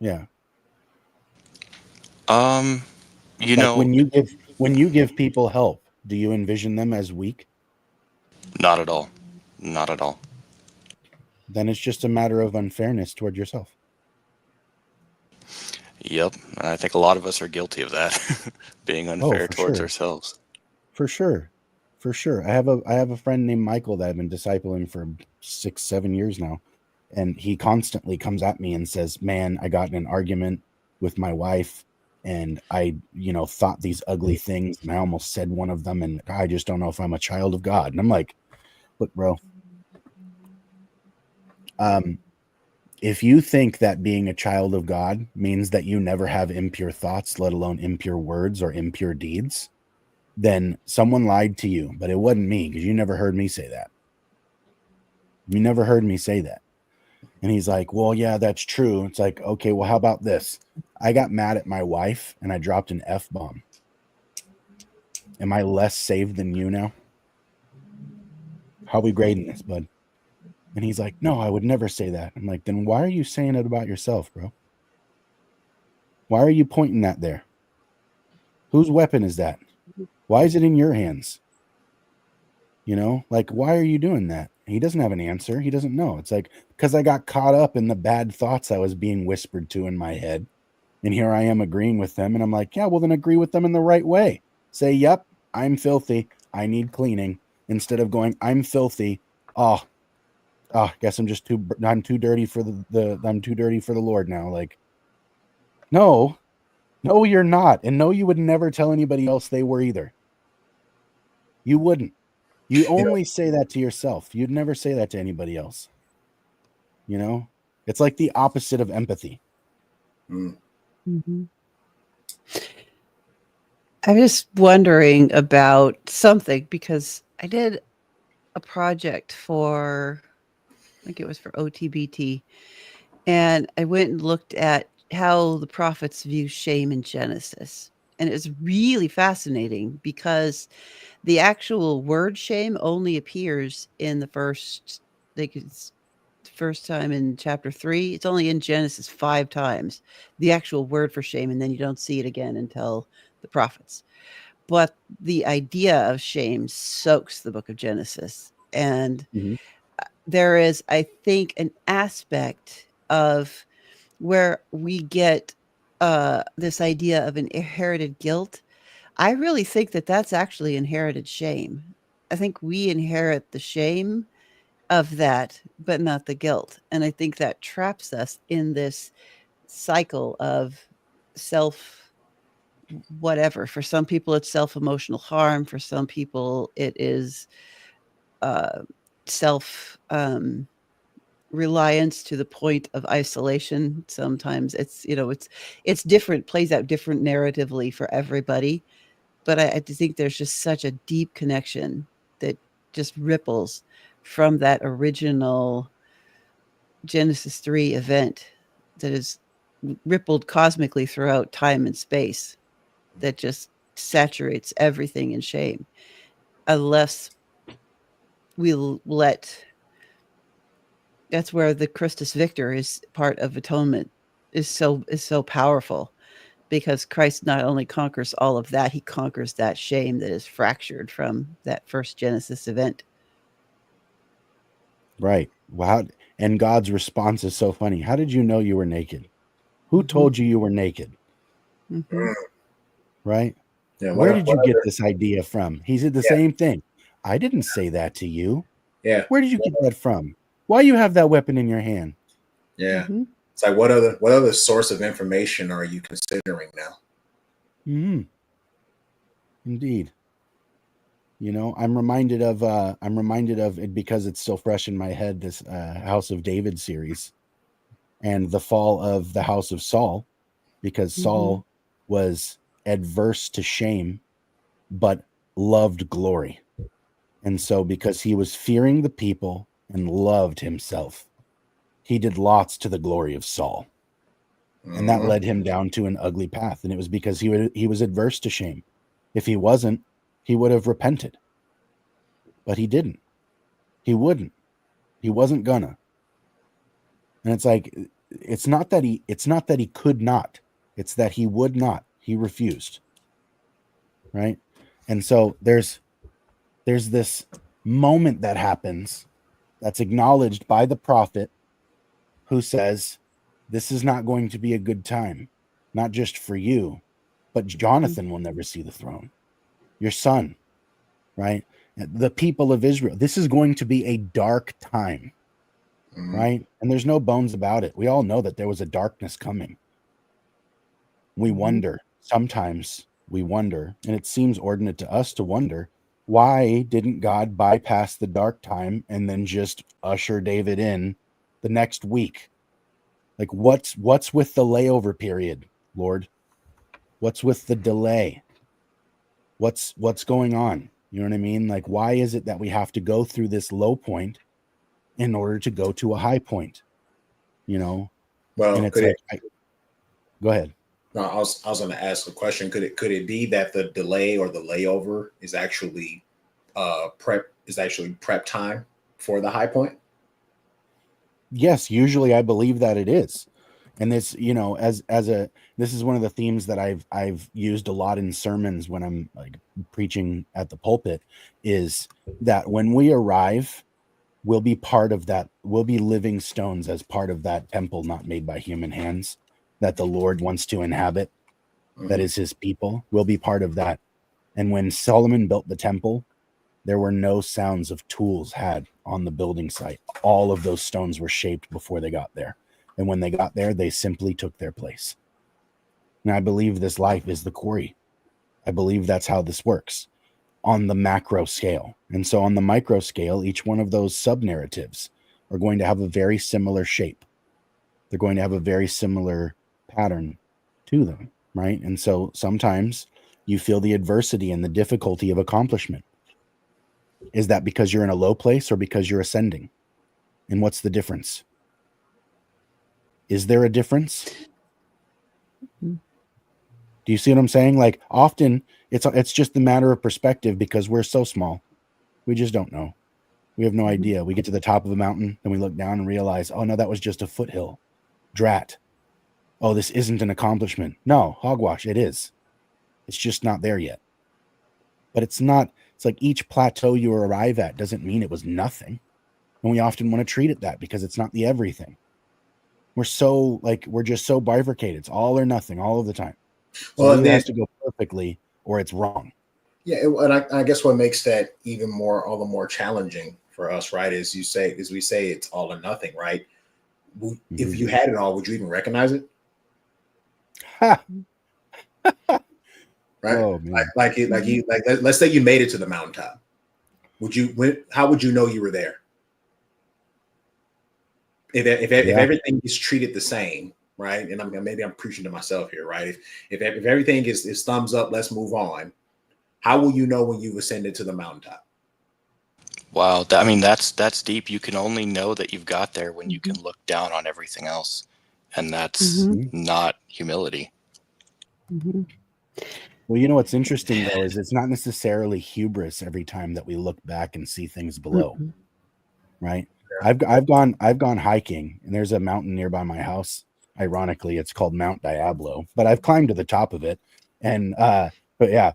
Yeah. You Like know, when you give people help, do you envision them as weak? not at all. Not at all. Then it's just a matter of unfairness toward yourself. Yep. And I think a lot of us are guilty of that, being unfair towards ourselves. For sure. For sure. I have a friend named Michael that I've been discipling for 6-7 years now. And he constantly comes at me and says, man, I got in an argument with my wife and I, thought these ugly things and I almost said one of them and I just don't know if I'm a child of God. And I'm like, look, bro, if you think that being a child of God means that you never have impure thoughts, let alone impure words or impure deeds, then someone lied to you, but it wasn't me because you never heard me say that. You never heard me say that. And he's like, well, yeah, that's true. It's like, okay, well, how about this? I got mad at my wife and I dropped an F-bomb. Am I less saved than you now? How are we grading this, bud? And he's like, no, I would never say that. I'm like, then why are you saying it about yourself, bro? Why are you pointing that there? Whose weapon is that? Why is it in your hands? Like, why are you doing that? He doesn't have an answer. He doesn't know. It's like, because I got caught up in the bad thoughts I was being whispered to in my head. And here I am agreeing with them. And I'm like, yeah, well, then agree with them in the right way. Say, yep, I'm filthy. I need cleaning. Instead of going, I'm filthy. Oh, guess I'm too dirty for I'm too dirty for the Lord now. Like, no, you're not. And no, you would never tell anybody else they were either. You wouldn't. You only say that to yourself. You'd never say that to anybody else. It's like the opposite of empathy. Mm-hmm. I'm just wondering about something because I did a project for I think it was for OTBT. And I went and looked at how the prophets view shame in Genesis. And it's really fascinating because the actual word shame only appears in the first, it's the first time in chapter 3. It's only in Genesis 5 times, the actual word for shame. And then you don't see it again until the prophets. But the idea of shame soaks the book of Genesis. And there is, I think, an aspect of where we get this idea of an inherited guilt. I really think that that's actually inherited shame. I think we inherit the shame of that, but not the guilt. And I think that traps us in this cycle of self whatever. For some people, it's self emotional harm. For some people, it is self reliance to the point of isolation. Sometimes it's, it's different, plays out different narratively for everybody. But I think there's just such a deep connection that just ripples from that original Genesis 3 event that is rippled cosmically throughout time and space, that just saturates everything in shame, unless we let. That's where the Christus Victor is part of atonement is so powerful, because Christ not only conquers all of that, he conquers that shame that is fractured from that first Genesis event. Right. Wow. And God's response is so funny. How did you know you were naked? Who told you were naked? Right. Yeah, where did you get this idea from? He said the same thing. I didn't say that to you. Yeah. Where did you get that from? Why you have that weapon in your hand? Yeah. It's like, what other source of information are you considering now? Indeed. I'm reminded of it because it's still fresh in my head, this House of David series and the fall of the House of Saul, because Saul was adverse to shame but loved glory. And so because he was fearing the people and loved himself, he did lots to the glory of Saul. And that led him down to an ugly path. And it was because he was adverse to shame. If he wasn't, he would have repented. But he didn't. He wouldn't. He wasn't gonna. And it's like, it's not that he could not. It's that he would not. He refused. Right? And so there's this moment that happens that's acknowledged by the prophet, who says, this is not going to be a good time, not just for you, but Jonathan will never see the throne. Your son, right? The people of Israel. This is going to be a dark time, right? And there's no bones about it. We all know that there was a darkness coming. We wonder, sometimes we wonder, and it seems ordinate to us to wonder, why didn't God bypass the dark time and then just usher David in the next week? Like, what's with the layover period, Lord? What's with the delay? What's going on? You know what I mean? Like, why is it that we have to go through this low point in order to go to a high point? Well, and it's go ahead. No, I was going to ask a question. Could it be that the delay or the layover is actually prep time for the high point? Yes, usually I believe that it is. And this, this is one of the themes that I've used a lot in sermons when I'm like preaching at the pulpit, is that when we arrive, we'll be part of that. We'll be living stones as part of that temple not made by human hands that the Lord wants to inhabit. That is his people. We'll be part of that. And when Solomon built the temple, there were no sounds of tools had on the building site. All of those stones were shaped before they got there. And when they got there, they simply took their place. And I believe this life is the quarry. I believe that's how this works on the macro scale. And so on the micro scale, each one of those sub-narratives are going to have a very similar shape. They're going to have a very similar pattern to them, right? And so sometimes you feel the adversity and the difficulty of accomplishment. Is that because you're in a low place or because you're ascending? And what's the difference? Is there a difference? Mm-hmm. Do you see what I'm saying? Like often it's just a matter of perspective because we're so small. We just don't know. We have no idea. We get to the top of a mountain and we look down and realize, oh no, that was just a foothill. Drat. Oh, this isn't an accomplishment. No, hogwash, it is. It's just not there yet. But it's not, it's like each plateau you arrive at doesn't mean it was nothing. And we often want to treat it that because it's not the everything. We're just so bifurcated. It's all or nothing all of the time. So Well, it either has to go perfectly or it's wrong. Yeah, and I guess what makes that even all the more challenging for us, right, is we say it's all or nothing, right? If you had it all, would you even recognize it? Ha! Right? Oh, man. Like let's say you made it to the mountaintop. How would you know you were there? If everything is treated the same, right? And maybe I'm preaching to myself here, right? If everything is thumbs up, let's move on. How will you know when you've ascended to the mountaintop? Wow, I mean that's deep. You can only know that you've got there when you can look down on everything else, and that's not humility. Mm-hmm. Well, you know what's interesting though is it's not necessarily hubris every time that we look back and see things below, right? I've gone hiking, and there's a mountain nearby my house. Ironically, it's called Mount Diablo, but I've climbed to the top of it, and but yeah.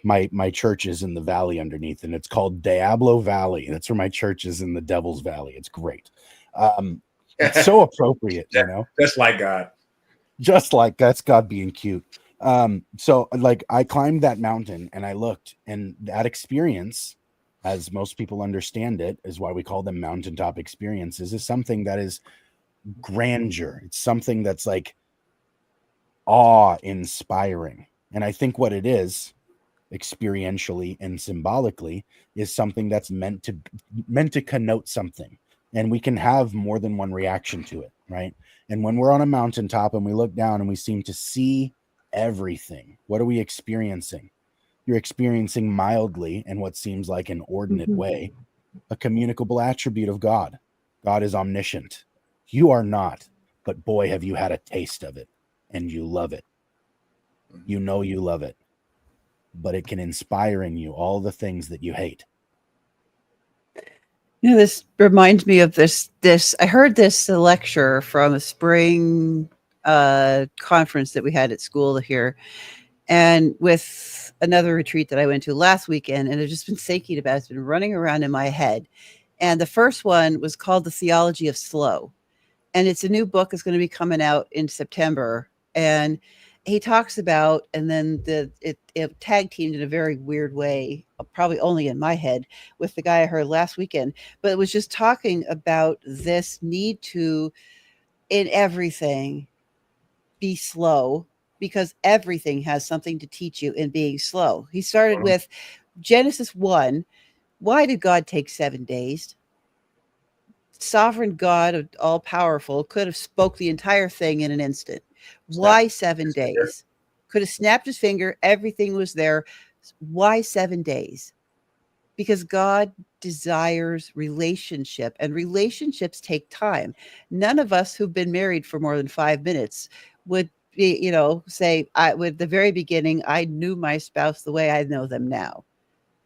My church is in the valley underneath, and it's called Diablo Valley. That's where my church is, in the Devil's Valley. It's great. It's so appropriate, you know. Just like God. Just like that's God being cute. So like I climbed that mountain and I looked, and that experience, as most people understand it, is why we call them mountaintop experiences, is something that is grandeur. It's something that's like awe-inspiring. And I think what it is, experientially and symbolically, is something that's meant to connote something. And we can have more than one reaction to it, right? And when we're on a mountaintop and we look down and we seem to see everything, what are we experiencing? You're experiencing mildly, in what seems like an ordinate way, a communicable attribute of God. God is omniscient. You are not, but boy, have you had a taste of it, and you love it. You know you love it, but it can inspire in you all the things that you hate. You know, this reminds me of this. I heard this lecture from a spring conference that we had at school here, and with another retreat that I went to last weekend, and I've just been thinking about it. It's been running around in my head. And the first one was called The Theology of Slow. And it's a new book that's going to be coming out in September. And he talks about, and then it tag teamed in a very weird way, probably only in my head, with the guy I heard last weekend. But it was just talking about this need to, in everything, be slow, because everything has something to teach you in being slow. He started with Genesis 1. Why did God take 7 days? Sovereign God, all powerful, could have spoke the entire thing in an instant. Why 7 days? Could have snapped his finger. Everything was there. Why 7 days? Because God desires relationship, and relationships take time. None of us who've been married for more than 5 minutes would be, say, with the very beginning, I knew my spouse the way I know them now.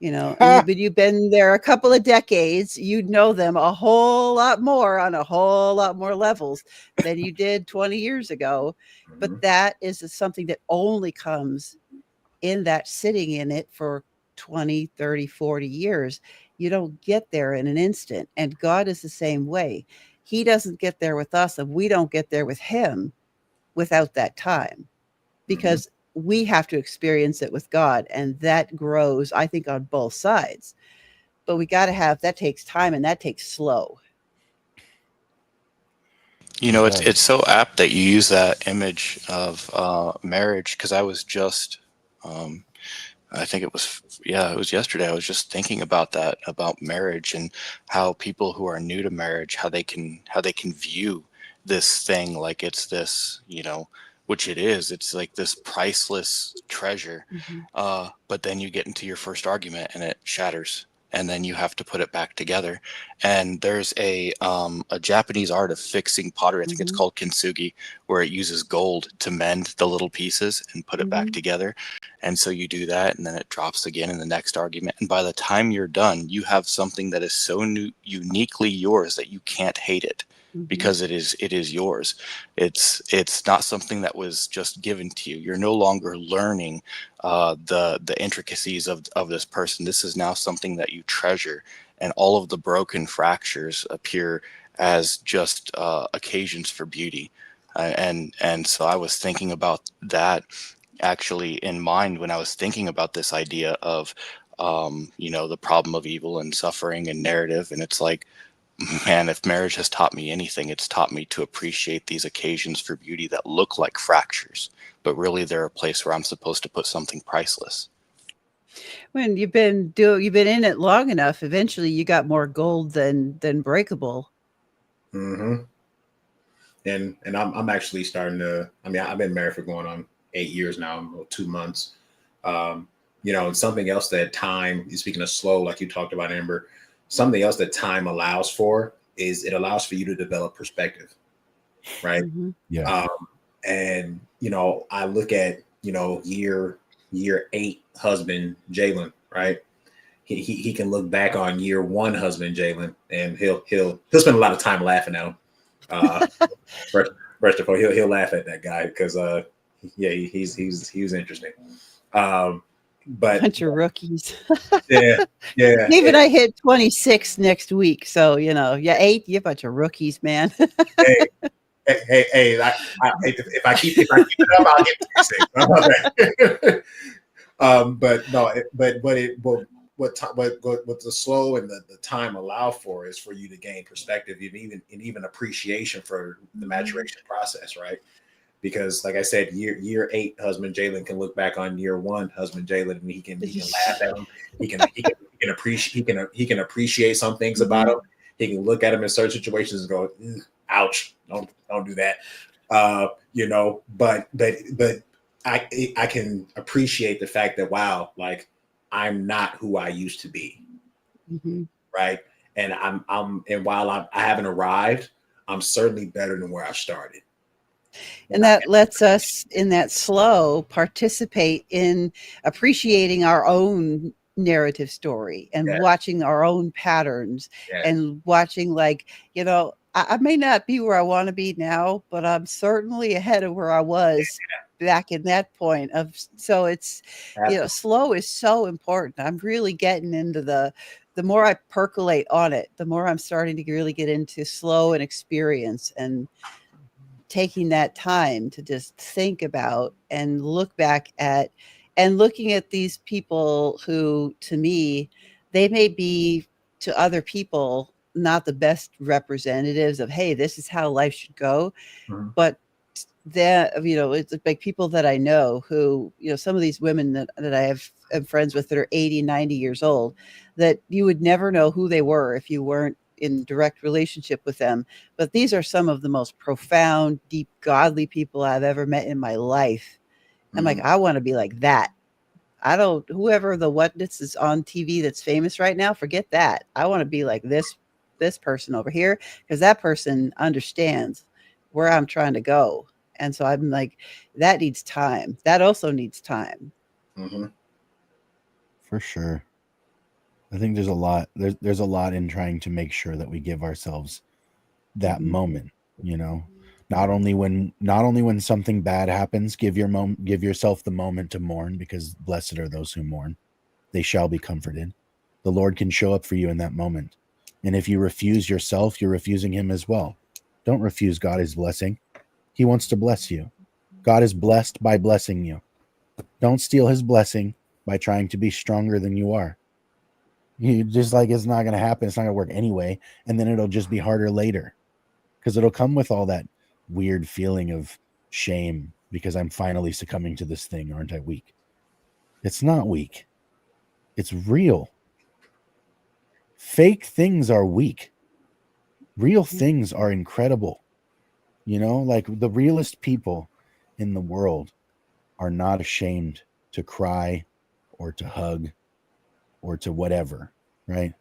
But you've been there a couple of decades, you'd know them a whole lot more on a whole lot more levels than you did 20 years ago. But that is something that only comes in that sitting in it for 20, 30, 40 years. You don't get there in an instant. And God is the same way. He doesn't get there with us, and we don't get there with him without that time, because we have to experience it with God, and that grows, I think, on both sides. But we got to have, that takes time, and that takes slow. It's so apt that you use that image of marriage, because I was just, I think it was yesterday. I was just thinking about that, about marriage, and how people who are new to marriage, how they can view this thing like it's this, which it is. It's like this priceless treasure. But then you get into your first argument and it shatters, and then you have to put it back together. And there's a Japanese art of fixing pottery. I think it's called kintsugi, where it uses gold to mend the little pieces and put it back together. And so you do that, and then it drops again in the next argument. And by the time you're done, you have something that is so uniquely yours that you can't hate it, because it is yours. It's not something that was just given to you. You're no longer learning the intricacies of this person. This is now something that you treasure, and all of the broken fractures appear as just occasions for beauty. And so I was thinking about that actually in mind when I was thinking about this idea of the problem of evil and suffering and narrative. And it's like, man, if marriage has taught me anything, it's taught me to appreciate these occasions for beauty that look like fractures, but really they're a place where I'm supposed to put something priceless. When you've been in it long enough, eventually you got more gold than breakable. And I'm actually starting to. I mean, I've been married for going on 8 years now, 2 months. And something else that time, speaking of slow, like you talked about, Amber, something else that time allows for is it allows for you to develop perspective, right? Yeah. And I look at year 8 husband Jalen, right? He can look back on year 1 husband Jalen, and he'll spend a lot of time laughing at him. First of all, he'll laugh at that guy because he was interesting. But bunch of rookies. yeah. Even I hit 26 next week, so 8, you're a bunch of rookies, man. hey, if I keep it up, I'll get 26. But no, what the slow and the time allow for is for you to gain perspective and even appreciation for the maturation process, right? Because, like I said, year 8 husband Jalen can look back on year 1 husband Jalen, and he can laugh at him. He can appreciate some things about him. He can look at him in certain situations and go, "Ouch! Don't do that." But I can appreciate the fact that, wow, like I'm not who I used to be, right? And and while I haven't arrived, I'm certainly better than where I started. And that lets us, in that slow, participate in appreciating our own narrative story and watching our own patterns and watching, I may not be where I want to be now, but I'm certainly ahead of where I was back in that point so it's, slow is so important. I'm really getting into the more I percolate on it, the more I'm starting to really get into slow and experience and taking that time to just think about and look back at and looking at these people who, to me, they may be to other people not the best representatives of, hey, this is how life should go. But it's like people that I know who, some of these women that I am friends with that are 80, 90 years old, that you would never know who they were if you weren't in direct relationship with them. But these are some of the most profound, deep, godly people I've ever met in my life. I'm like, I want to be like that. Whoever the whatness is on TV that's famous right now, forget that. I want to be like this person over here, because that person understands where I'm trying to go. And so I'm like, that needs time. That also needs time. For sure. I think there's a lot. There's a lot in trying to make sure that we give ourselves that moment. Not only when something bad happens, give yourself the moment to mourn, because blessed are those who mourn; they shall be comforted. The Lord can show up for you in that moment, and if you refuse yourself, you're refusing Him as well. Don't refuse God's blessing. He wants to bless you. God is blessed by blessing you. Don't steal His blessing by trying to be stronger than you are. You just it's not going to happen. It's not going to work anyway. And then it'll just be harder later, because it'll come with all that weird feeling of shame because I'm finally succumbing to this thing. Aren't I weak? It's not weak. It's real. Fake things are weak. Real things are incredible. The realest people in the world are not ashamed to cry or to hug or to whatever. right?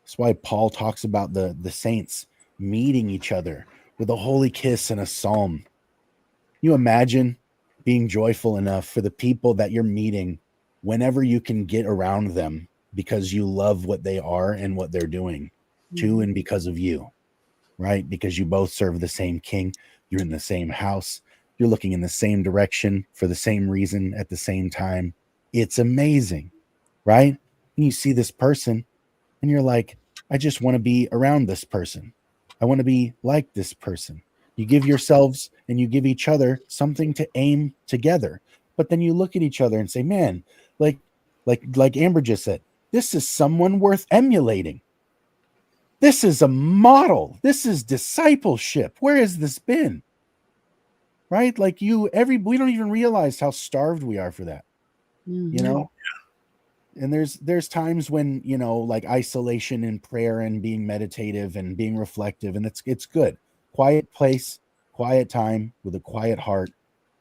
That's why Paul talks about the saints meeting each other with a holy kiss and a psalm. You imagine being joyful enough for the people that you're meeting whenever you can get around them because you love what they are and what they're doing too, and because of you, right? Because you both serve the same king, you're in the same house, you're looking in the same direction for the same reason at the same time. It's amazing, right? And you see this person and you're like, I just want to be around this person. I want to be like this person. You give yourselves and you give each other something to aim together. But then you look at each other and say, man, like Amber just said, this is someone worth emulating. This is a model. This is discipleship. Where has this been? Right? Like we don't even realize how starved we are for that. You know? And there's times when, you know, like isolation and prayer and being meditative and being reflective, and it's good. Quiet place, quiet time with a quiet heart,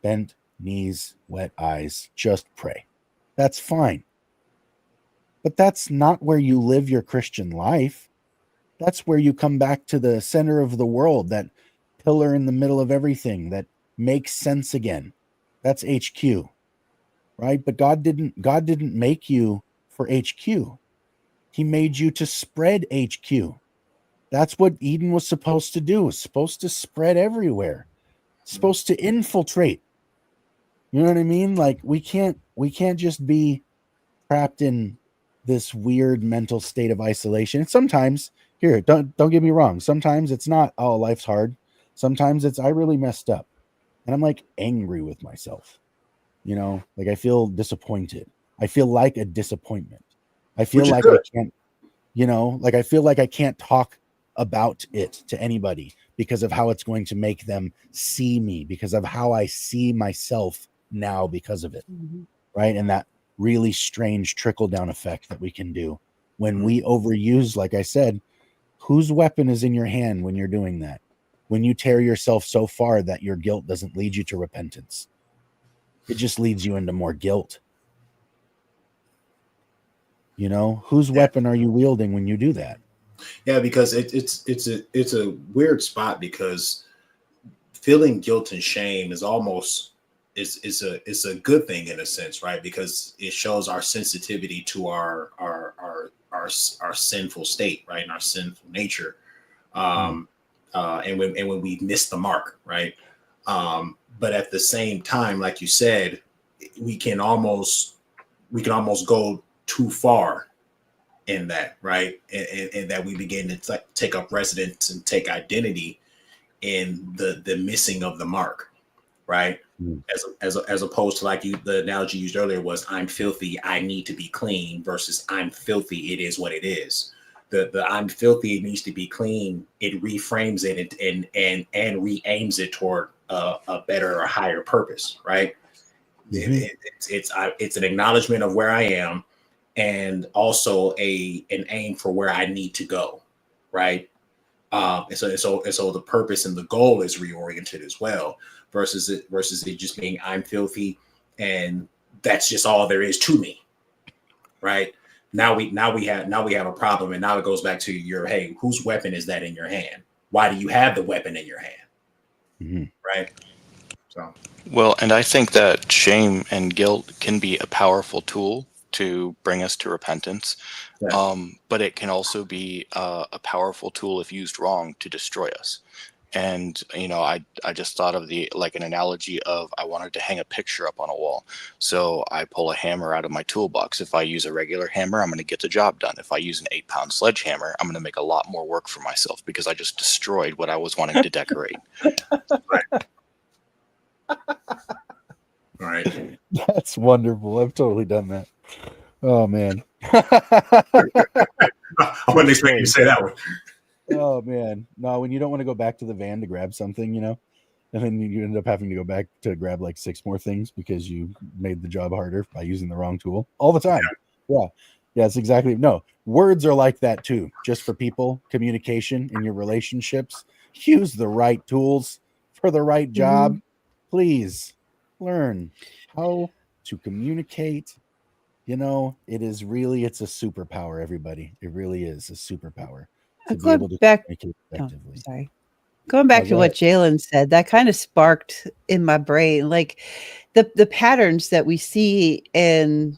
bent knees, wet eyes, just pray. That's fine. But that's not where you live your Christian life. That's where you come back to the center of the world, that pillar in the middle of everything that makes sense again. That's HQ, right? But God didn't make you for HQ. He made you to spread HQ. That's what Eden was supposed to do. It's supposed to spread everywhere. It's supposed to infiltrate. You know what I mean? Like we can't just be trapped in this weird mental state of isolation. And sometimes, here, don't get me wrong, sometimes it's not, oh, life's hard. Sometimes it's, I really messed up. And I'm like angry with myself. You know, like I feel disappointed. I feel like a disappointment. I feel like I can't, you know, like I feel like I can't talk about it to anybody because of how it's going to make them see me, because of how I see myself now because of it. Right. And that really strange trickle down effect that we can do when we overuse, like I said, whose weapon is in your hand when you're doing that? When you tear yourself so far that your guilt doesn't lead you to repentance, it just leads you into more guilt. You know, whose weapon are you wielding when you do that? Yeah, because it's a weird spot, because feeling guilt and shame is almost it's a good thing in a sense, right? Because it shows our sensitivity to our sinful state, right, and our sinful nature, and when we miss the mark, right? But at the same time, like you said, we can almost go too far in that, right? And that we begin to take up residence and take identity in the missing of the mark, right? As opposed to, like the analogy used earlier was, I'm filthy, I need to be clean, versus I'm filthy, it is what it is. The I'm filthy, it needs to be clean, it reframes it and re-aims it toward a better or higher purpose, right? It's an acknowledgement of where I am, and also an aim for where I need to go, right? And so the purpose and the goal is reoriented as well, versus it just being, I'm filthy and that's just all there is to me, right? Now we have a problem, and now it goes back to hey, whose weapon is that in your hand? Why do you have the weapon in your hand? Right? So, well, and I think that shame and guilt can be a powerful tool to bring us to repentance. yeah. But it can also be a powerful tool if used wrong to destroy us. And, you know, I just thought of an analogy of, I wanted to hang a picture up on a wall. So I pull a hammer out of my toolbox. If I use a regular hammer, I'm going to get the job done. If I use an 8-pound sledgehammer, I'm going to make a lot more work for myself, because I just destroyed what I was wanting to decorate. All right. That's wonderful. I've totally done that. Oh man. I wasn't expecting you to say that one. Oh man. No, when you don't want to go back to the van to grab something, you know, and then you end up having to go back to grab like 6 more things because you made the job harder by using the wrong tool all the time. Yeah. It's exactly. No, words are like that too. Just for people, communication in your relationships, use the right tools for the right job. Please learn how to communicate You know, it's a superpower, everybody. It really is a superpower to be Going able to back, communicate oh, effectively. sorry. Going back No, to go what ahead. Jalen said, that kind of sparked in my brain, like the patterns that we see in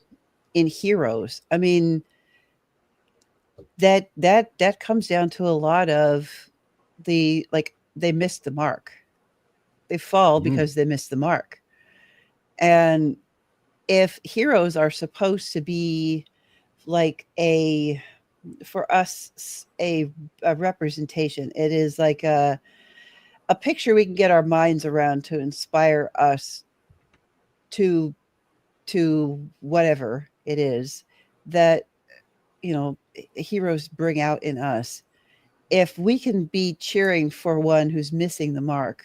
heroes. I mean, that comes down to a lot of they missed the mark. They fall Mhm. because they missed the mark. And if heroes are supposed to be like for us a representation, it is like a picture we can get our minds around to inspire us to whatever it is that heroes bring out in us. If we can be cheering for one who's missing the mark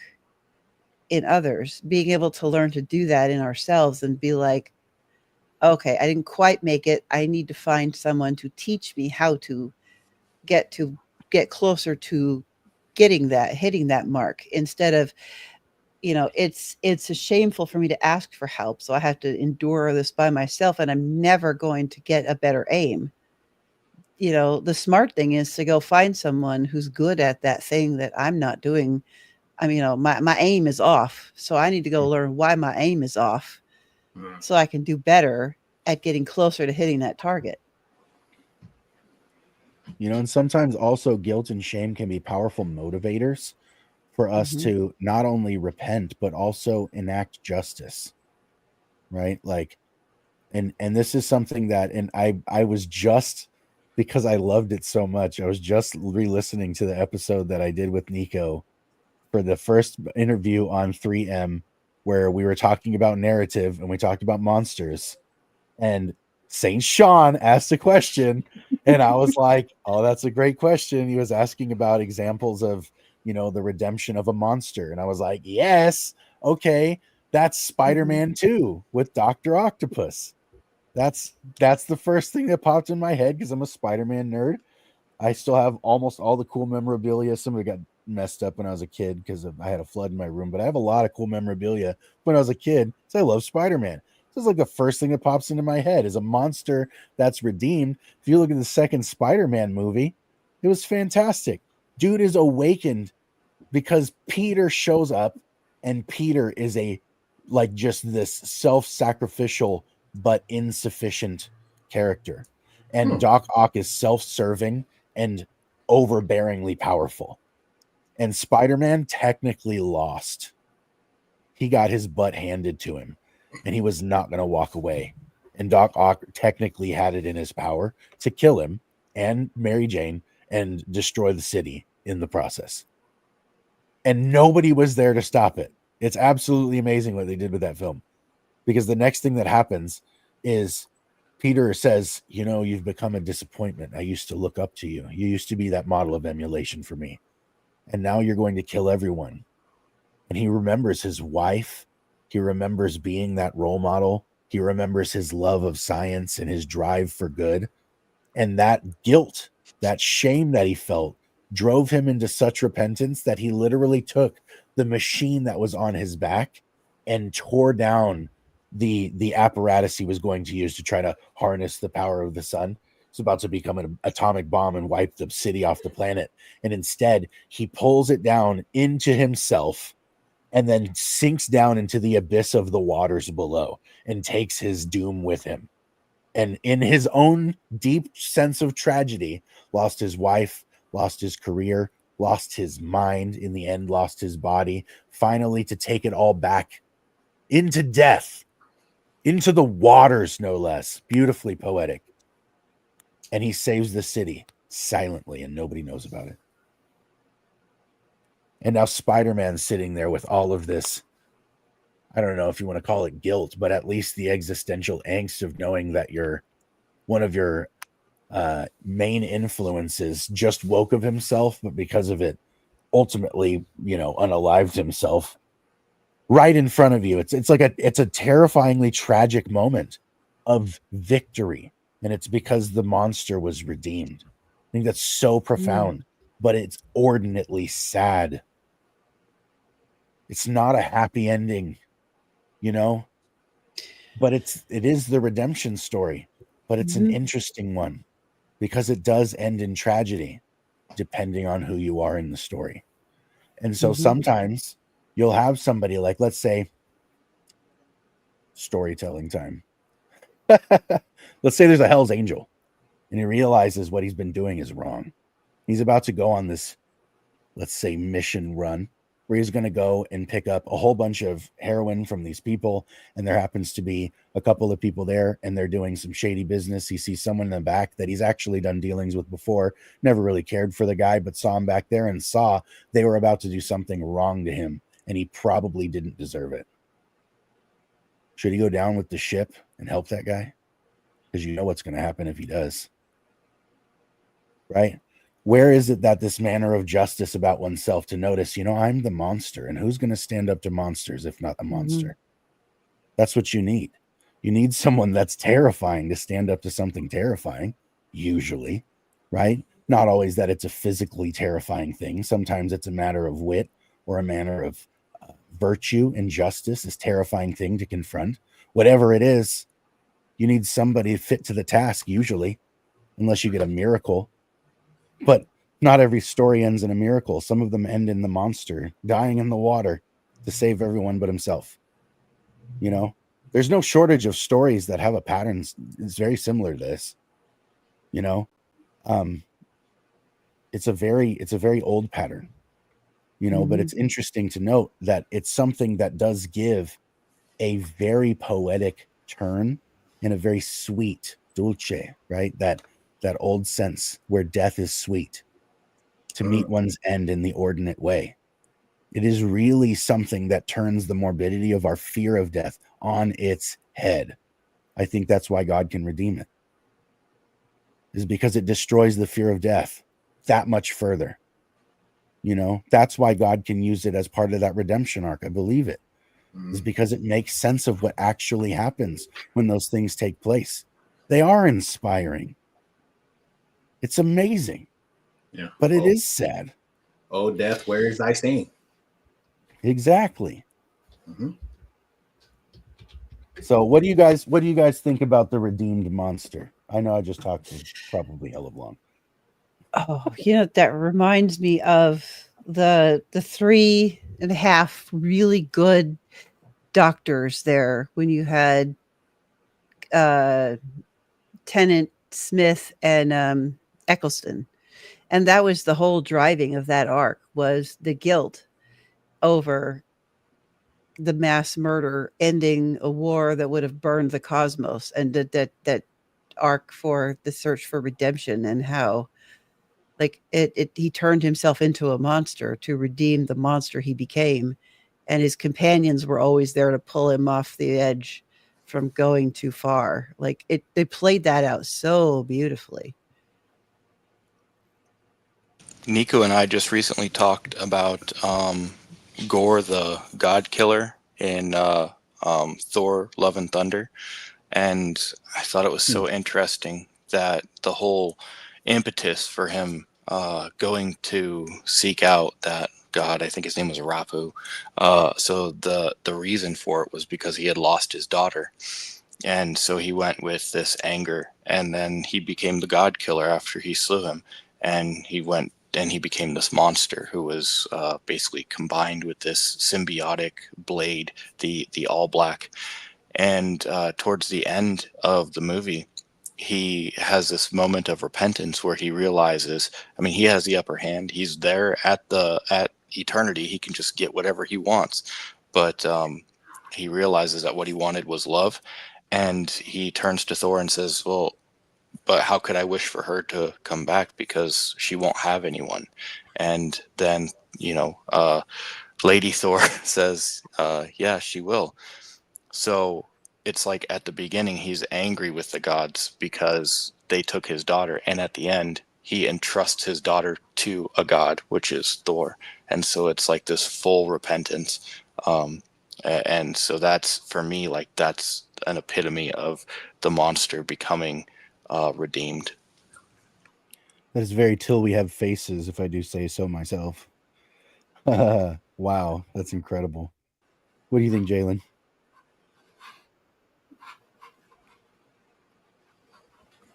in others, being able to learn to do that in ourselves and be like, okay, I didn't quite make it. I need to find someone to teach me how to get closer to hitting that mark, instead of, it's a shameful for me to ask for help, so I have to endure this by myself and I'm never going to get a better aim. The smart thing is to go find someone who's good at that thing that I'm not doing. I mean, my aim is off, so I need to go learn why my aim is off so I can do better at getting closer to hitting that target. And sometimes also guilt and shame can be powerful motivators for us to not only repent but also enact justice, right? Like, and this is something that, and I was just, because I loved it so much, I was just re-listening to the episode that I did with Nico for the first interview on 3M, where we were talking about narrative and we talked about monsters, and Saint Sean asked a question and I was like, oh, that's a great question. He was asking about examples of, the redemption of a monster. And I was like, yes, okay, that's Spider-Man 2 with Dr. Octopus. That's the first thing that popped in my head because I'm a Spider-Man nerd. I still have almost all the cool memorabilia. Some of it got messed up when I was a kid because I had a flood in my room, but I have a lot of cool memorabilia when I was a kid because I love Spider-Man. This is like the first thing that pops into my head is a monster that's redeemed. If you look at the second Spider-Man movie, it was fantastic. Dude is awakened because Peter shows up, and Peter is just this self-sacrificial but insufficient character. And Doc Ock is self-serving and overbearingly powerful. And Spider-Man technically lost. He got his butt handed to him, and he was not going to walk away. And Doc Ock technically had it in his power to kill him and Mary Jane and destroy the city in the process. And nobody was there to stop it. It's absolutely amazing what they did with that film. Because the next thing that happens is Peter says, you've become a disappointment. I used to look up to you. You used to be that model of emulation for me. And now you're going to kill everyone. And he remembers his wife. He remembers being that role model. He remembers his love of science and his drive for good. And that guilt, that shame that he felt drove him into such repentance that he literally took the machine that was on his back and tore down the apparatus he was going to use to try to harness the power of the sun. It's about to become an atomic bomb and wipe the city off the planet. And instead, he pulls it down into himself and then sinks down into the abyss of the waters below and takes his doom with him. And in his own deep sense of tragedy, lost his wife, lost his career, lost his mind, in the end, lost his body, finally to take it all back into death, into the waters, no less. Beautifully poetic. And he saves the city silently, and nobody knows about it. And now Spider-Man's sitting there with all of this, I don't know if you want to call it guilt, but at least the existential angst of knowing that one of your main influences just woke of himself, but because of it, ultimately, unalived himself right in front of you. It's like it's a terrifyingly tragic moment of victory, and it's because the monster was redeemed. I think that's so profound, but it's ordinately sad. It's not a happy ending, But it is the redemption story, but it's an interesting one because it does end in tragedy, depending on who you are in the story. And so sometimes you'll have somebody like, let's say, storytelling time. Let's say there's a Hell's Angel and he realizes what he's been doing is wrong. He's about to go on this, let's say, mission run where he's going to go and pick up a whole bunch of heroin from these people. And there happens to be a couple of people there and they're doing some shady business. He sees someone in the back that he's actually done dealings with before, never really cared for the guy, but saw him back there and saw they were about to do something wrong to him. And he probably didn't deserve it. Should he go down with the ship and help that guy? Because you know what's going to happen if he does. Right? Where is it that this manner of justice about oneself to notice, I'm the monster, and who's going to stand up to monsters if not the monster? That's what you need. You need someone that's terrifying to stand up to something terrifying, usually, right? Not always that it's a physically terrifying thing. Sometimes it's a matter of wit or a manner of virtue and justice, is terrifying thing to confront. Whatever it is, you need somebody fit to the task, usually, unless you get a miracle. But not every story ends in a miracle. Some of them end in the monster dying in the water to save everyone but himself. There's no shortage of stories that have a pattern. It's very similar to this. It's a very old pattern. But it's interesting to note that it's something that does give a very poetic turn and a very sweet dulce, right? That old sense where death is sweet, to meet one's end in the ordinate way. It is really something that turns the morbidity of our fear of death on its head. I think that's why God can redeem it, is because it destroys the fear of death that much further. That's why God can use it as part of that redemption arc. I believe it is because it makes sense of what actually happens when those things take place. They are inspiring. It's amazing. Yeah. But it is sad. Oh, death, where is thy sting? Exactly. So what do you guys think about the redeemed monster? I know I just talked for probably hell of long. Oh, that reminds me of the 3.5 really good doctors there when you had Tennant, Smith, and Eccleston. And that was the whole driving of that arc, was the guilt over the mass murder ending a war that would have burned the cosmos, and that arc for the search for redemption, and how he turned himself into a monster to redeem the monster he became, and his companions were always there to pull him off the edge from going too far. They played that out so beautifully. Nico and I just recently talked about Gore the God Killer in Thor: Love and Thunder, and I thought it was so interesting that the whole impetus for him going to seek out that god, I think his name was Rapu. So the reason for it was because he had lost his daughter, and so he went with this anger, and then he became the God Killer after he slew him, and he went. And he became this monster who was basically combined with this symbiotic blade, the all black. And towards the end of the movie, he has this moment of repentance where he realizes, he has the upper hand. He's there at eternity. He can just get whatever he wants. But he realizes that what he wanted was love. And he turns to Thor and says, well, but how could I wish for her to come back, because she won't have anyone? And then, Lady Thor says, yeah, she will. So it's like at the beginning, he's angry with the gods because they took his daughter. And at the end, he entrusts his daughter to a god, which is Thor. And so it's like this full repentance. And so that's, for me, that's an epitome of the monster becoming redeemed. That is very Till We Have Faces, if I do say so myself. Wow, that's incredible. What do you think, Jalen?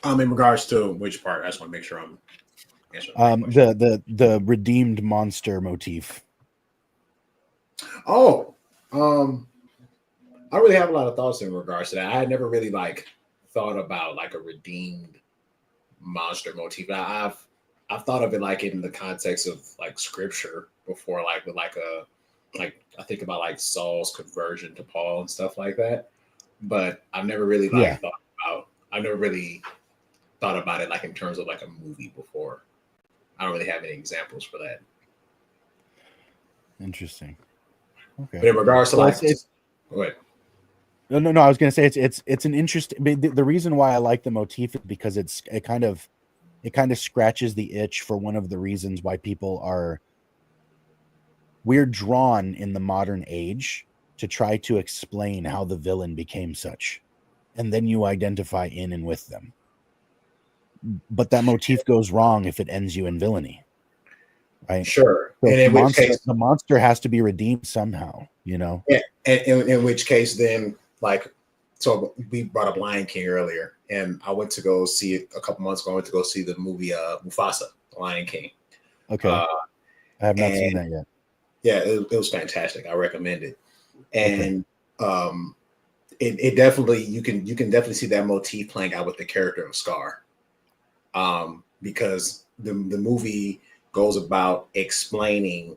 In regards to which part, I just want to make sure I'm answering the right question. The redeemed monster motif. Oh, I really have a lot of thoughts in regards to that. I had never really like thought about like a redeemed monster motif. I've thought of it like in the context of like scripture before, like with like I think about like Saul's conversion to Paul and stuff like that. But I've never really like I've never really thought about it like in terms of like a movie before. I don't really have any examples for that. Interesting. Okay. But in regards to Well, like, go ahead. No. I was going to say it's an interesting. The reason why I like the motif is because it kind of scratches the itch for one of the reasons why we're drawn in the modern age to try to explain how the villain became such, and then you identify in and with them. But that motif goes wrong if it ends you in villainy, right? Sure. So And in which case, the monster has to be redeemed somehow, you know? Yeah. And in which case, then, like, so we brought up Lion King earlier, and I went to go see it a couple months ago. I went to go see the movie Mufasa, The Lion King. Okay. I have not seen that yet. Yeah, it was fantastic. I recommend it. And it definitely you can definitely see that motif playing out with the character of Scar. Because the movie goes about explaining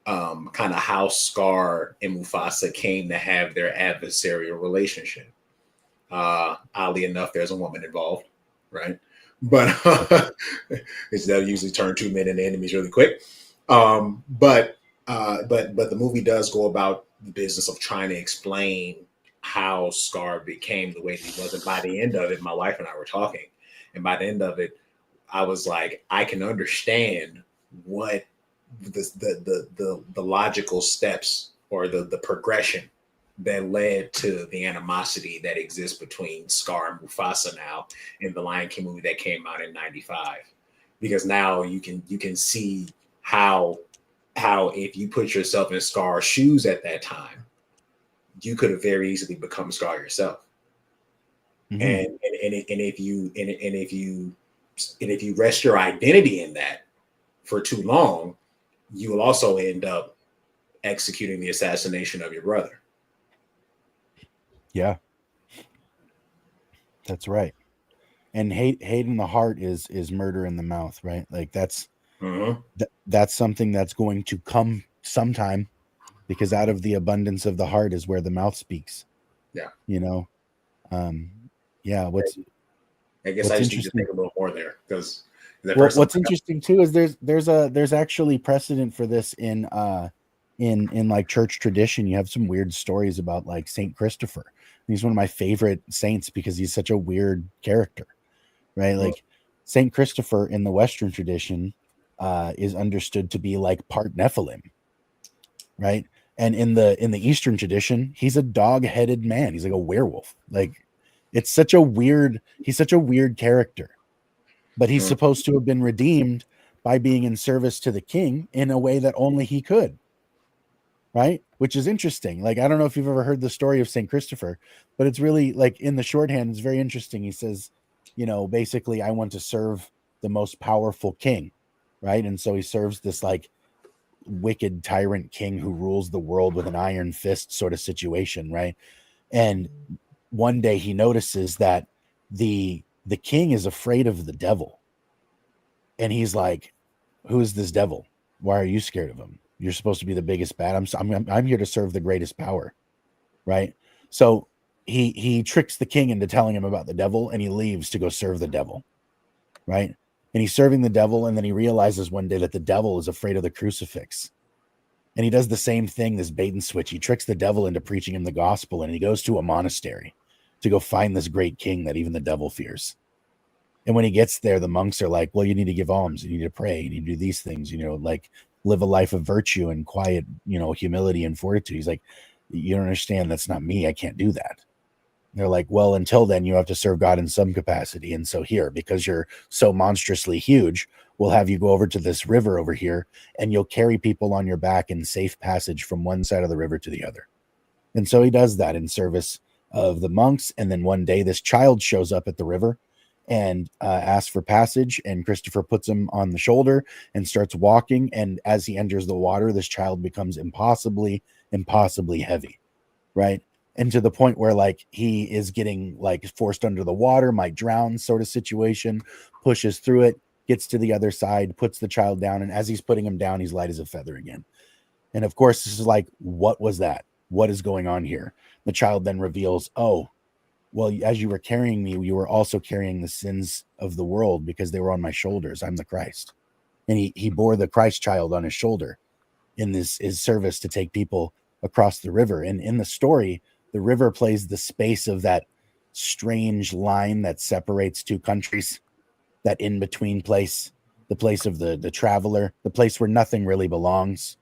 kind of how Scar and Mufasa came to have their adversarial relationship. Oddly enough, there's a woman involved, right? But it's that usually turn two men into enemies really quick. But the movie does go about the business of trying to explain how Scar became the way he was. And by the end of it, my wife and I were talking, and by the end of it, I was like, I can understand what the logical steps or the progression that led to the animosity that exists between Scar and Mufasa now in the Lion King movie that came out in '95. Because now you can see how if you put yourself in Scar's shoes at that time, you could have very easily become Scar yourself. Mm-hmm. And if you rest your identity in that for too long, you will also end up executing the assassination of your brother. Yeah, that's right. And hate in the heart is murder in the mouth, right? Like that's that's something that's going to come sometime, because out of the abundance of the heart is where the mouth speaks. Yeah, you know. Yeah. I guess I just need to think a little more there, because what's interesting too is there's actually precedent for this in like church tradition. You have some weird stories about like Saint Christopher. He's one of my favorite saints because he's such a weird character, right? Like Saint Christopher in the Western tradition is understood to be like part Nephilim, right? And in the Eastern tradition, he's a dog-headed man. He's like a werewolf. Like he's such a weird character, but he's supposed to have been redeemed by being in service to the king in a way that only he could. Right. Which is interesting. Like, I don't know if you've ever heard the story of St. Christopher, but it's really like in the shorthand, it's very interesting. He says, basically, I want to serve the most powerful king. Right. And so he serves this like wicked tyrant king who rules the world with an iron fist sort of situation. Right. And one day he notices that the king is afraid of the devil. And he's like, who is this devil? Why are you scared of him? You're supposed to be the biggest bad. I'm here to serve the greatest power, right? So he tricks the king into telling him about the devil, and he leaves to go serve the devil, right? And he's serving the devil, and then he realizes one day that the devil is afraid of the crucifix, and he does the same thing, this bait and switch. He tricks the devil into preaching him the gospel, and he goes to a monastery to go find this great king that even the devil fears. And when he gets there, the monks are like, well, you need to give alms, you need to pray, you need to do these things, like live a life of virtue and quiet, humility and fortitude. He's like, you don't understand. That's not me. I can't do that. And they're like, well, until then you have to serve God in some capacity. And so here, because you're so monstrously huge, we'll have you go over to this river over here, and you'll carry people on your back in safe passage from one side of the river to the other. And so he does that in service of the monks. And then one day this child shows up at the river, and asks for passage, and Christopher puts him on the shoulder and starts walking, and as he enters the water, this child becomes impossibly heavy, right? And to the point where like he is getting like forced under the water, might drown sort of situation, pushes through it, gets to the other side, puts the child down, and as he's putting him down, he's light as a feather again. And of course, this is like, what was that? What is going on here? The child then reveals, oh, well, as you were carrying me, you were also carrying the sins of the world because they were on my shoulders. I'm the Christ. And he bore the Christ child on his shoulder in his service to take people across the river. And in the story, the river plays the space of that strange line that separates two countries, that in-between place, the place of the traveler, the place where nothing really belongs,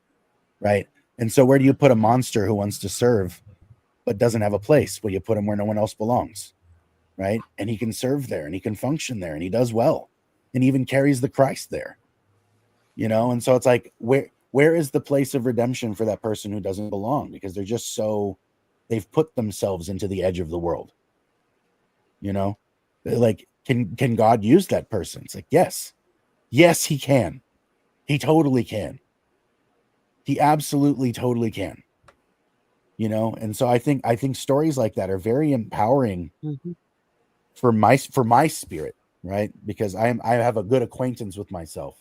right? And so where do you put a monster who wants to serve but doesn't have a place? Well, you put him where no one else belongs, right? And he can serve there, and he can function there, and he does well, and even carries the Christ there, you know? And so it's like, where is the place of redemption for that person who doesn't belong? Because they're just so, they've put themselves into the edge of the world, you know? Like, can God use that person? It's like, yes, he can. He totally can. He absolutely totally can. You know, and so I think stories like that are very empowering for my spirit, right? Because I have a good acquaintance with myself,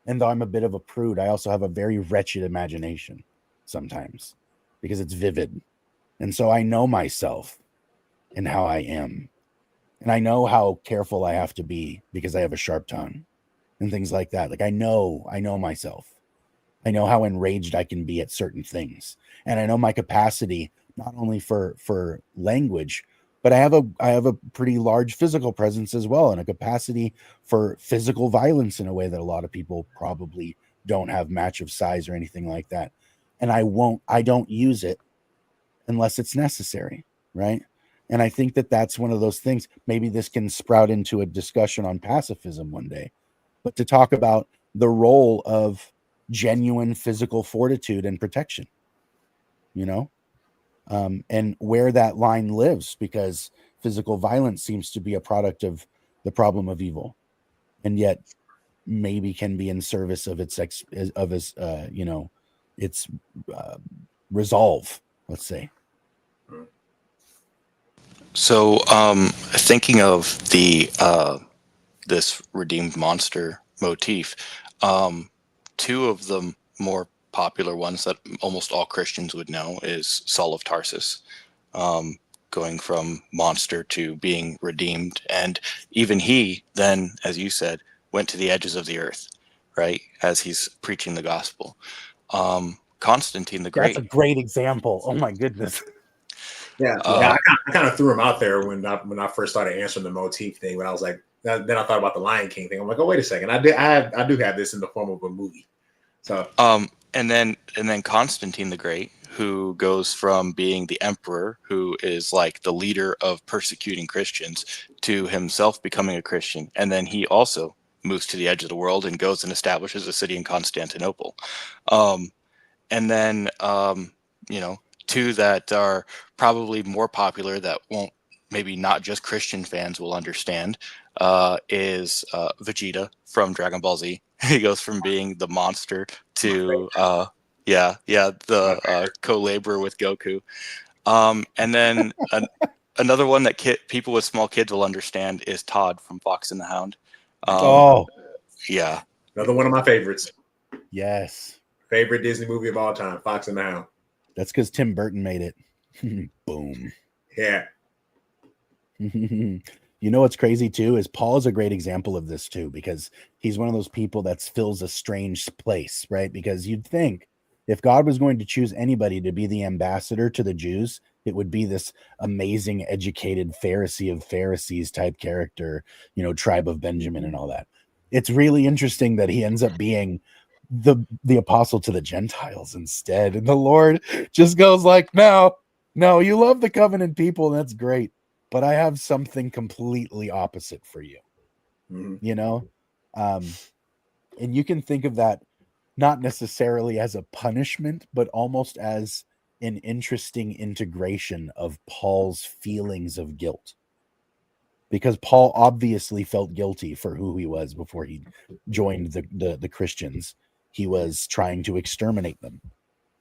and though I'm a bit of a prude, I also have a very wretched imagination sometimes because it's vivid, and so I know myself and how I am, and I know how careful I have to be because I have a sharp tongue and things like that. Like I know myself. I know how enraged I can be at certain things. And I know my capacity, not only for language, but I have a pretty large physical presence as well, and a capacity for physical violence in a way that a lot of people probably don't have match of size or anything like that. And I don't use it unless it's necessary, right? And I think that that's one of those things. Maybe this can sprout into a discussion on pacifism one day, but to talk about the role of genuine physical fortitude and protection, you know, and where that line lives, because physical violence seems to be a product of the problem of evil, and yet maybe can be in service of its its resolve, let's say. So, thinking of the this redeemed monster motif, two of the more popular ones that almost all Christians would know is Saul of Tarsus, going from monster to being redeemed, and even he then, as you said, went to the edges of the earth, right, as he's preaching the gospel. Constantine the Great. That's a great example. Oh my goodness. Yeah, I kind of threw him out there when I first started answering the motif thing. But I was like, then I thought about the Lion King thing. I'm like, oh wait a second, I do have this in the form of a movie. So and then Constantine the Great, who goes from being the emperor, who is like the leader of persecuting Christians, to himself becoming a Christian, and then he also moves to the edge of the world and goes and establishes a city in Constantinople. And then two that are probably more popular that won't, maybe not just Christian fans will understand, is Vegeta from Dragon Ball Z. He goes from being the monster to the co-laborer with Goku. And then another one that people with small kids will understand is Todd from Fox and the Hound. Yeah, another one of my favorites. Yes. Favorite Disney movie of all time, Fox and the Hound. That's because Tim Burton made it. Boom. Yeah. You know what's crazy too is Paul is a great example of this too, because he's one of those people that fills a strange place, right? Because you'd think if God was going to choose anybody to be the ambassador to the Jews, it would be this amazing, educated Pharisee of Pharisees type character, you know, tribe of Benjamin and all that. It's really interesting that he ends up being the apostle to the Gentiles instead. And the Lord just goes like, no, you love the covenant people. And that's great. But I have something completely opposite for you, you know? And you can think of that not necessarily as a punishment, but almost as an interesting integration of Paul's feelings of guilt. because Paul obviously felt guilty for who he was before he joined the Christians. He was trying to exterminate them.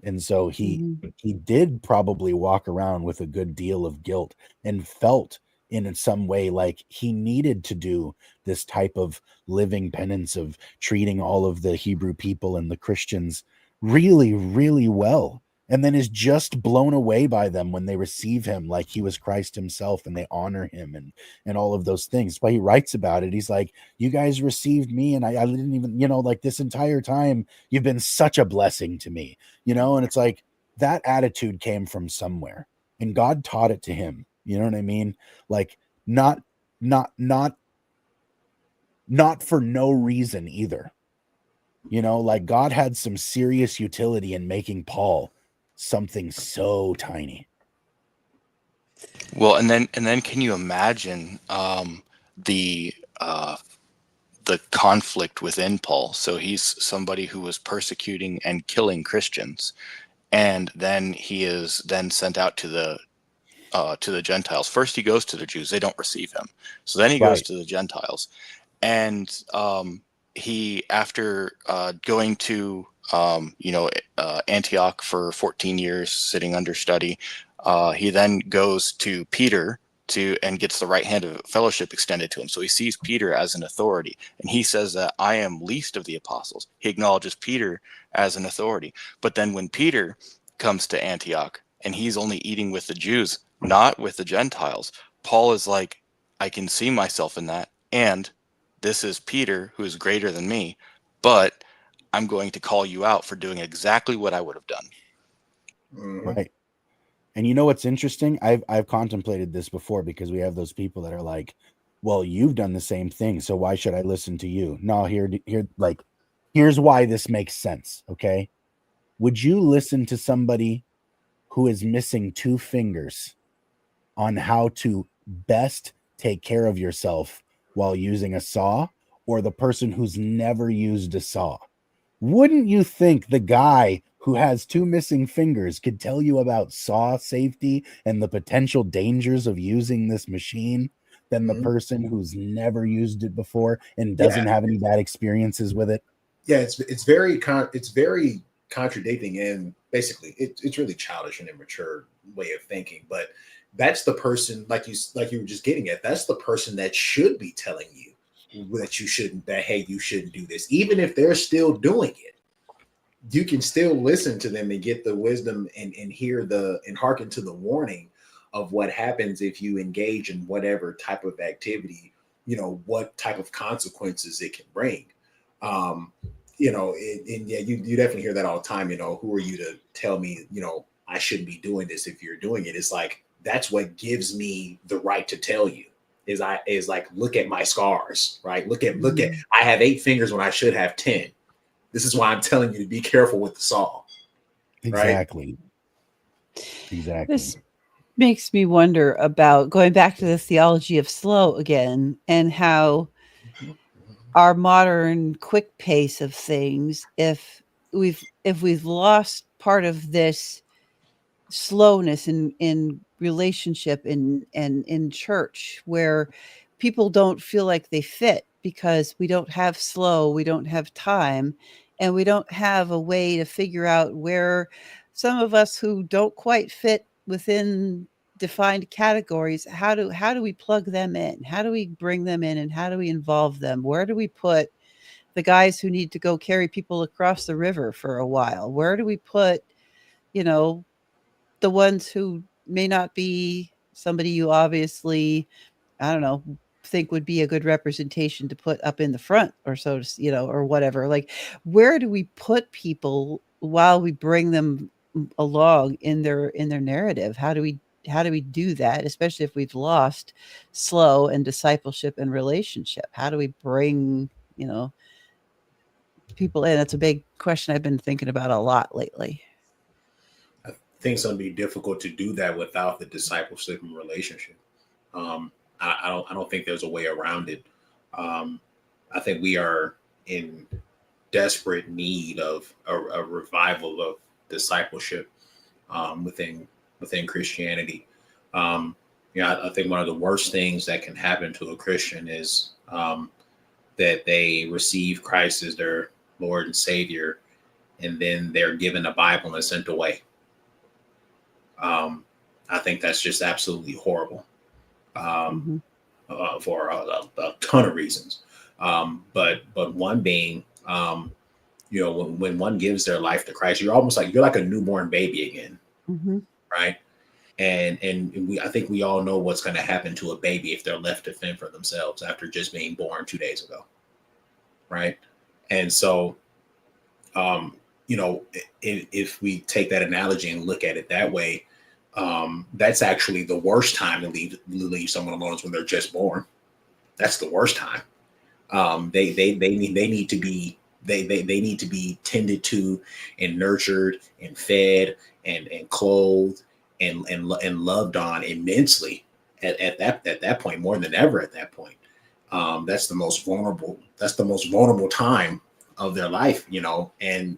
And so he did probably walk around with a good deal of guilt and felt in some way like he needed to do this type of living penance of treating all of the Hebrew people and the Christians really, really well. And then is just blown away by them when they receive him like he was Christ himself and they honor him and all of those things. That's why he writes about it. He's like, you guys received me and I didn't even, like this entire time you've been such a blessing to me, and it's like that attitude came from somewhere and God taught it to him. You know what I mean? Like not for no reason either. Like God had some serious utility in making Paul something so tiny. Well, and then can you imagine the conflict within Paul? So he's somebody who was persecuting and killing Christians, and then he is then sent out to the Gentiles. First, he goes to the Jews; they don't receive him. So then he goes to the Gentiles, and he, after going to Antioch for 14 years, sitting under study, he then goes to Peter and gets the right hand of fellowship extended to him. So he sees Peter as an authority, and he says that I am least of the apostles. He acknowledges Peter as an authority. But then when Peter comes to Antioch and he's only eating with the Jews, not with the Gentiles, Paul is like, I can see myself in that. And this is Peter, who is greater than me, but I'm going to call you out for doing exactly what I would have done. Right. And you know what's interesting? I've contemplated this before, because we have those people that are like, well, you've done the same thing, so why should I listen to you? No, here's why this makes sense, okay? Would you listen to somebody who is missing 2 fingers on how to best take care of yourself while using a saw, or the person who's never used a saw? Wouldn't you think the guy who has 2 missing fingers could tell you about saw safety and the potential dangers of using this machine than the person who's never used it before and doesn't have any bad experiences with it? Yeah, it's very contradicting, and basically it's really childish and immature way of thinking. But that's the person, like you were just getting at, that's the person that should be telling you that you shouldn't, that hey, you shouldn't do this. Even if they're still doing it, you can still listen to them and get the wisdom and hear and hearken to the warning of what happens if you engage in whatever type of activity, what type of consequences it can bring. And yeah, you definitely hear that all the time. Who are you to tell me, I shouldn't be doing this if you're doing it? It's like, that's what gives me the right to tell you is like, look at my scars, right? Look at, I have 8 fingers when I should have 10. This is why I'm telling you to be careful with the saw. Exactly. Right? Exactly. This makes me wonder about going back to the theology of slow again, and how our modern quick pace of things, if we've lost part of this slowness in relationship and in church, where people don't feel like they fit because we don't have slow, we don't have time, and we don't have a way to figure out where some of us who don't quite fit within defined categories, how do we plug them in? How do we bring them in, and how do we involve them? Where do we put the guys who need to go carry people across the river for a while? Where do we put, the ones who may not be somebody you obviously, I don't know, think would be a good representation to put up in the front, or so, or whatever? Like, where do we put people while we bring them along in their narrative? How do we do that, especially if we've lost slow and discipleship and relationship? How do we bring, people in? That's a big question I've been thinking about a lot lately. I think it's going to be difficult to do that without the discipleship and relationship. I don't think there's a way around it. I think we are in desperate need of a revival of discipleship within Christianity. I think one of the worst things that can happen to a Christian is that they receive Christ as their Lord and Savior, and then they're given a Bible and sent away. I think that's just absolutely horrible for a ton of reasons. But one being, when one gives their life to Christ, you're like a newborn baby again, right? And I think we all know what's going to happen to a baby if they're left to fend for themselves after just being born 2 days ago, right? And so, if we take that analogy and look at it that way, that's actually the worst time to leave someone alone is when they're just born. That's the worst time. They need to be tended to and nurtured and fed and clothed and loved on immensely at that point, more than ever at that point. That's the most vulnerable time of their life, and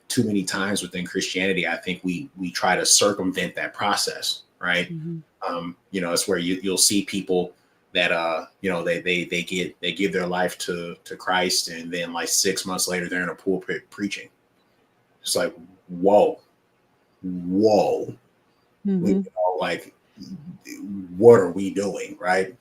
too many times within Christianity, I think we try to circumvent that process, right? It's where you'll see people that they give their life to Christ, and then like 6 months later they're in a pulpit preaching. It's like, whoa. Like, what are we doing, right?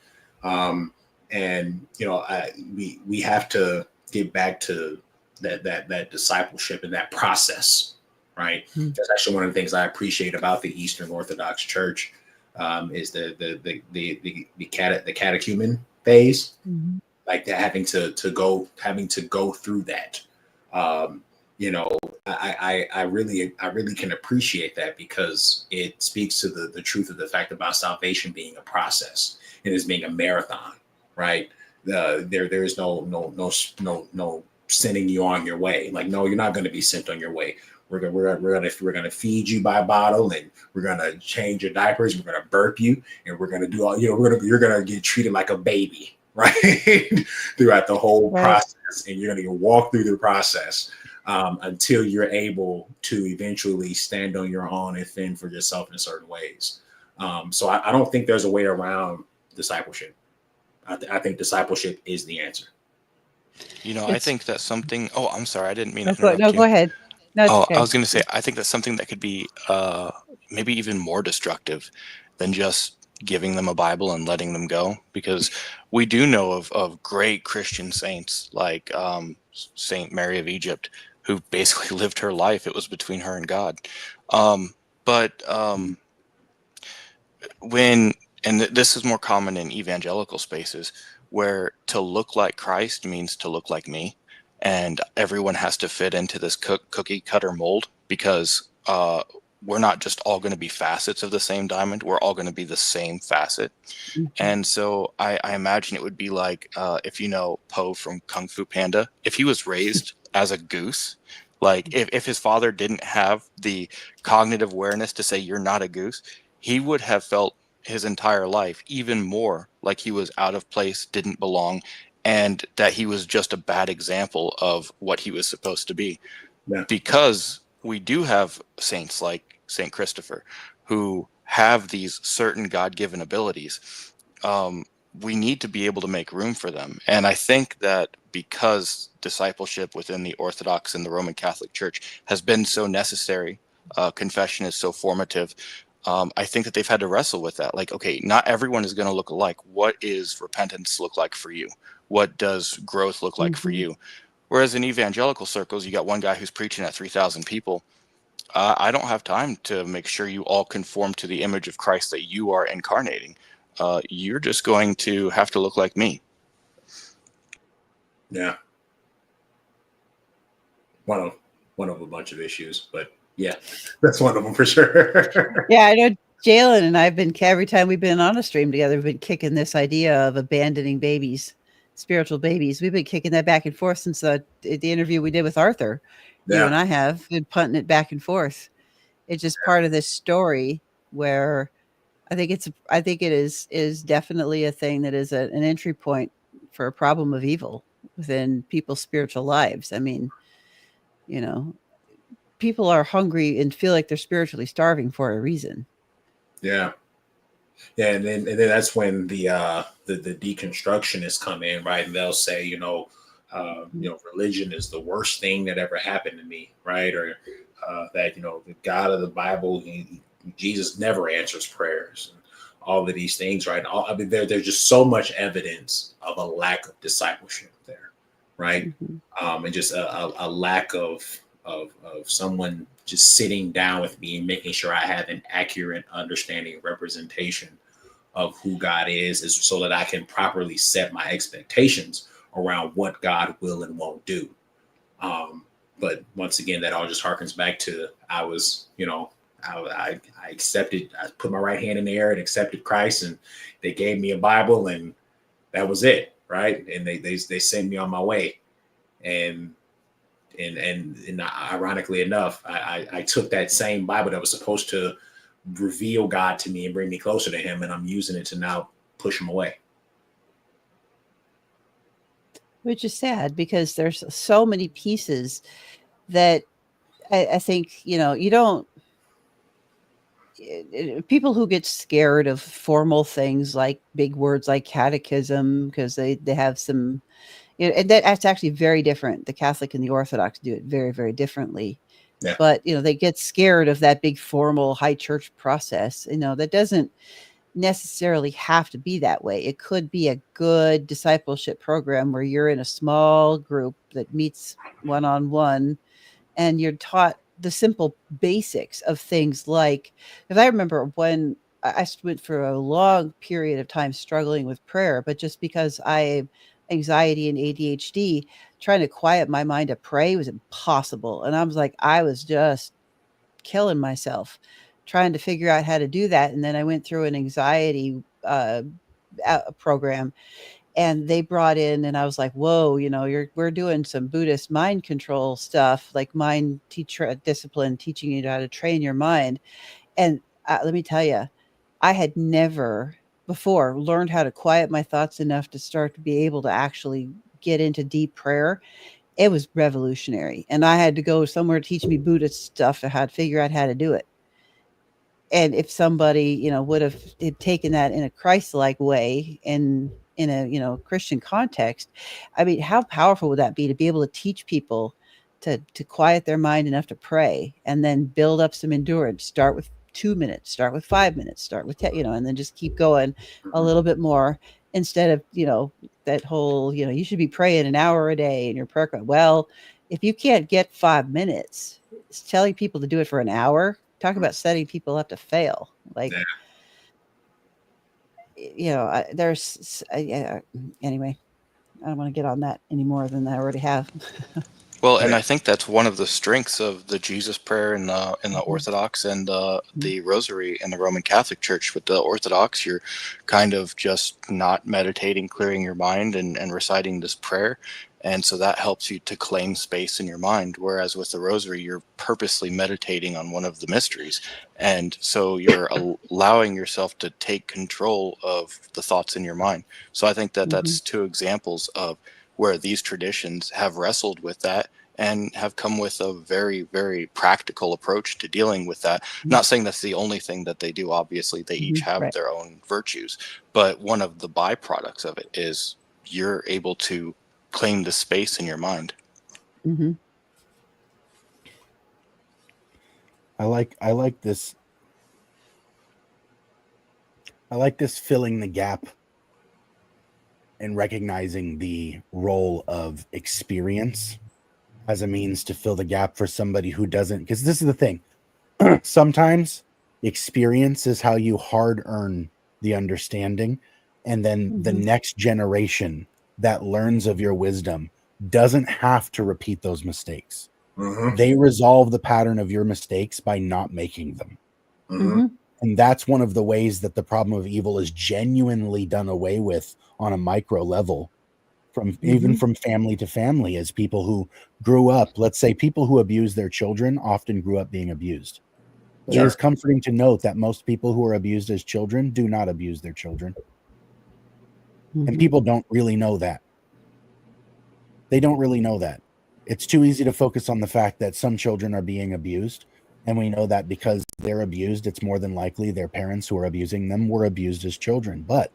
We have to get back to that discipleship and that process, right? That's actually one of the things I appreciate about the Eastern Orthodox Church, is the catechumen phase, like that, having to go through that. I really can appreciate that, because it speaks to the truth of the fact about salvation being a process and as being a marathon, right? There is no sending you on your way. Like, no, you're not going to be sent on your way. We're gonna feed you by bottle, and we're gonna change your diapers. We're gonna burp you, and we're gonna do all. You're gonna get treated like a baby, right? Throughout the whole process, and you're gonna walk through the process until you're able to eventually stand on your own and fend for yourself in certain ways. So I don't think there's a way around discipleship. I think discipleship is the answer. I think that's something. Oh, I'm sorry, I didn't mean to interrupt you. Go ahead. No, it's okay. I was going to say, I think that's something that could be maybe even more destructive than just giving them a Bible and letting them go, because we do know of great Christian saints like Saint Mary of Egypt, who basically lived her life. It was between her and God. This is more common in evangelical spaces, where to look like Christ means to look like me, and everyone has to fit into this cookie cutter mold, because we're not just all going to be facets of the same diamond. We're all going to be the same facet. And so I imagine it would be like, if you know Po from Kung Fu Panda, if he was raised as a goose, like if his father didn't have the cognitive awareness to say you're not a goose, he would have felt his entire life even more like he was out of place, didn't belong, and that he was just a bad example of what he was supposed to be. Yeah. Because we do have saints like Saint Christopher who have these certain God-given abilities. We need to be able to make room for them. And I think that because discipleship within the Orthodox and the Roman Catholic Church has been so necessary, confession is so formative, I think that they've had to wrestle with that. Like, okay, not everyone is going to look alike. What is repentance look like for you? What does growth look like for you? Whereas in evangelical circles, you got one guy who's preaching at 3,000 people. I don't have time to make sure you all conform to the image of Christ that you are incarnating. You're just going to have to look like me. Yeah. One of a bunch of issues, but yeah, that's one of them for sure. Yeah, I know Jalen and I've been, every time we've been on a stream together, we've been kicking this idea of abandoning babies, spiritual babies. We've been kicking that back and forth since the interview we did with Arthur. Yeah. You and I have been punting it back and forth. It's just part of this story where I think it is definitely a thing that is an entry point for a problem of evil within people's spiritual lives. I mean, people are hungry and feel like they're spiritually starving for a reason. Yeah. Yeah, and then that's when the deconstructionists come in, right? And they'll say, religion is the worst thing that ever happened to me, right? Or that the God of the Bible, Jesus never answers prayers, and all of these things, right? I mean, there's just so much evidence of a lack of discipleship there, right? And just a lack of someone just sitting down with me and making sure I have an accurate understanding and representation of who God is so that I can properly set my expectations around what God will and won't do. But once again, that all just harkens back to I accepted, I put my right hand in the air and accepted Christ, and they gave me a Bible, and that was it, right? And they sent me on my way. And ironically enough, I took that same Bible that was supposed to reveal God to me and bring me closer to him, and I'm using it to now push him away. Which is sad because there's so many pieces that I think, you don't, people who get scared of formal things like big words like catechism, because they have some, and that's actually very different. The Catholic and the Orthodox do it very, very differently. Yeah. But, they get scared of that big formal high church process. That doesn't necessarily have to be that way. It could be a good discipleship program where you're in a small group that meets one-on-one and you're taught the simple basics of things like, because I remember when I went for a long period of time struggling with prayer, but just because I have anxiety and ADHD, trying to quiet my mind to pray was impossible. And I was like, I was just killing myself trying to figure out how to do that. And then I went through an anxiety program, and they brought in, and I was like, whoa, we're doing some Buddhist mind control stuff, like mind teacher discipline, teaching you how to train your mind. And let me tell you, I had never before learned how to quiet my thoughts enough to start to be able to actually get into deep prayer. It was revolutionary. And I had to go somewhere to teach me Buddhist stuff to how to figure out how to do it. And if somebody, would have taken that in a Christ-like way in a, Christian context, I mean, how powerful would that be to be able to teach people to quiet their mind enough to pray and then build up some endurance, start with 2 minutes, start with 5 minutes, start with 10, and then just keep going a little bit more instead of, that whole, you should be praying an hour a day in your prayer. Well, if you can't get 5 minutes, it's telling people to do it for an hour. Talk about setting people up to fail. Like, there's anyway, I don't want to get on that any more than I already have. Well, and I think that's one of the strengths of the Jesus prayer in the Orthodox and the Rosary in the Roman Catholic Church. With the Orthodox, you're kind of just not meditating, clearing your mind, and reciting this prayer. And so that helps you to claim space in your mind. Whereas with the Rosary, you're purposely meditating on one of the mysteries. And so you're allowing yourself to take control of the thoughts in your mind. So I think that that's two examples of where these traditions have wrestled with that and have come with a very, very practical approach to dealing with that. Not saying that's the only thing that they do. Obviously, they each have their own virtues. But one of the byproducts of it is you're able to claim the space in your mind. I like this. I like this filling the gap and recognizing the role of experience as a means to fill the gap for somebody who doesn't, because this is the thing. Sometimes experience is how you hard earn the understanding, and then the next generation that learns of your wisdom doesn't have to repeat those mistakes. They resolve the pattern of your mistakes by not making them. And that's one of the ways that the problem of evil is genuinely done away with on a micro level, from even from family to family, as people who grew up, let's say people who abuse their children often grew up being abused. But it is comforting to note that most people who are abused as children do not abuse their children. And people don't really know that. They don't really know that. It's too easy to focus on the fact that some children are being abused And we know that because they're abused, it's more than likely their parents who are abusing them were abused as children. But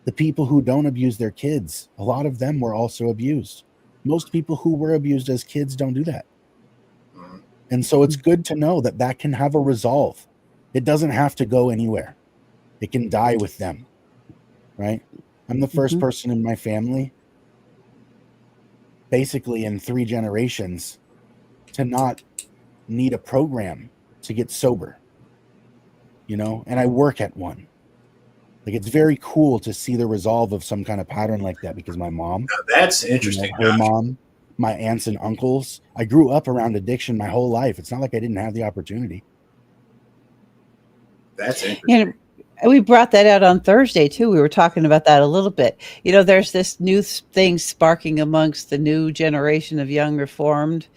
the people who don't abuse their kids, a lot of them were also abused. Most people who were abused as kids don't do that. Mhm. And so it's good to know that that can have a resolve. It doesn't have to go anywhere. It can die with them, right? I'm the 1st person in my family, basically in 3 generations, to not need a program to get sober, and I work at one. Like, it's very cool to see the resolve of some kind of pattern like that, because my mom, Now, that's interesting. her Josh. mom, my aunts and uncles, I grew up around addiction my whole life. It's not like I didn't have the opportunity. That's interesting. And we brought that out on Thursday too. We were talking about that a little bit. There's this new thing sparking amongst the new generation of young reformed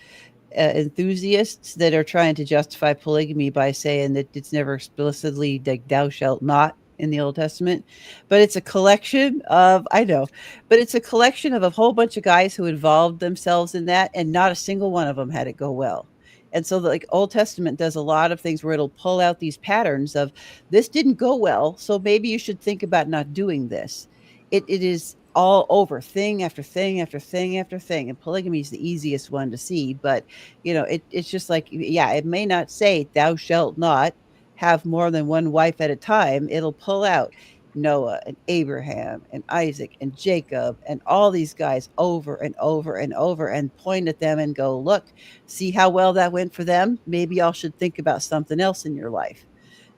enthusiasts that are trying to justify polygamy by saying that it's never explicitly like thou shalt not in the Old Testament, but it's a collection of, I know, but it's a collection of a whole bunch of guys who involved themselves in that, and not a single one of them had it go well. And so the Old Testament does a lot of things where it'll pull out these patterns of this didn't go well, so maybe you should think about not doing this. It is all over, thing after thing after thing after thing, and polygamy is the easiest one to see. But it's just like, yeah, it may not say thou shalt not have more than one wife at a time. It'll pull out Noah and Abraham and Isaac and Jacob and all these guys over and over and over, and point at them and go, look, see how well that went for them? Maybe y'all should think about something else in your life.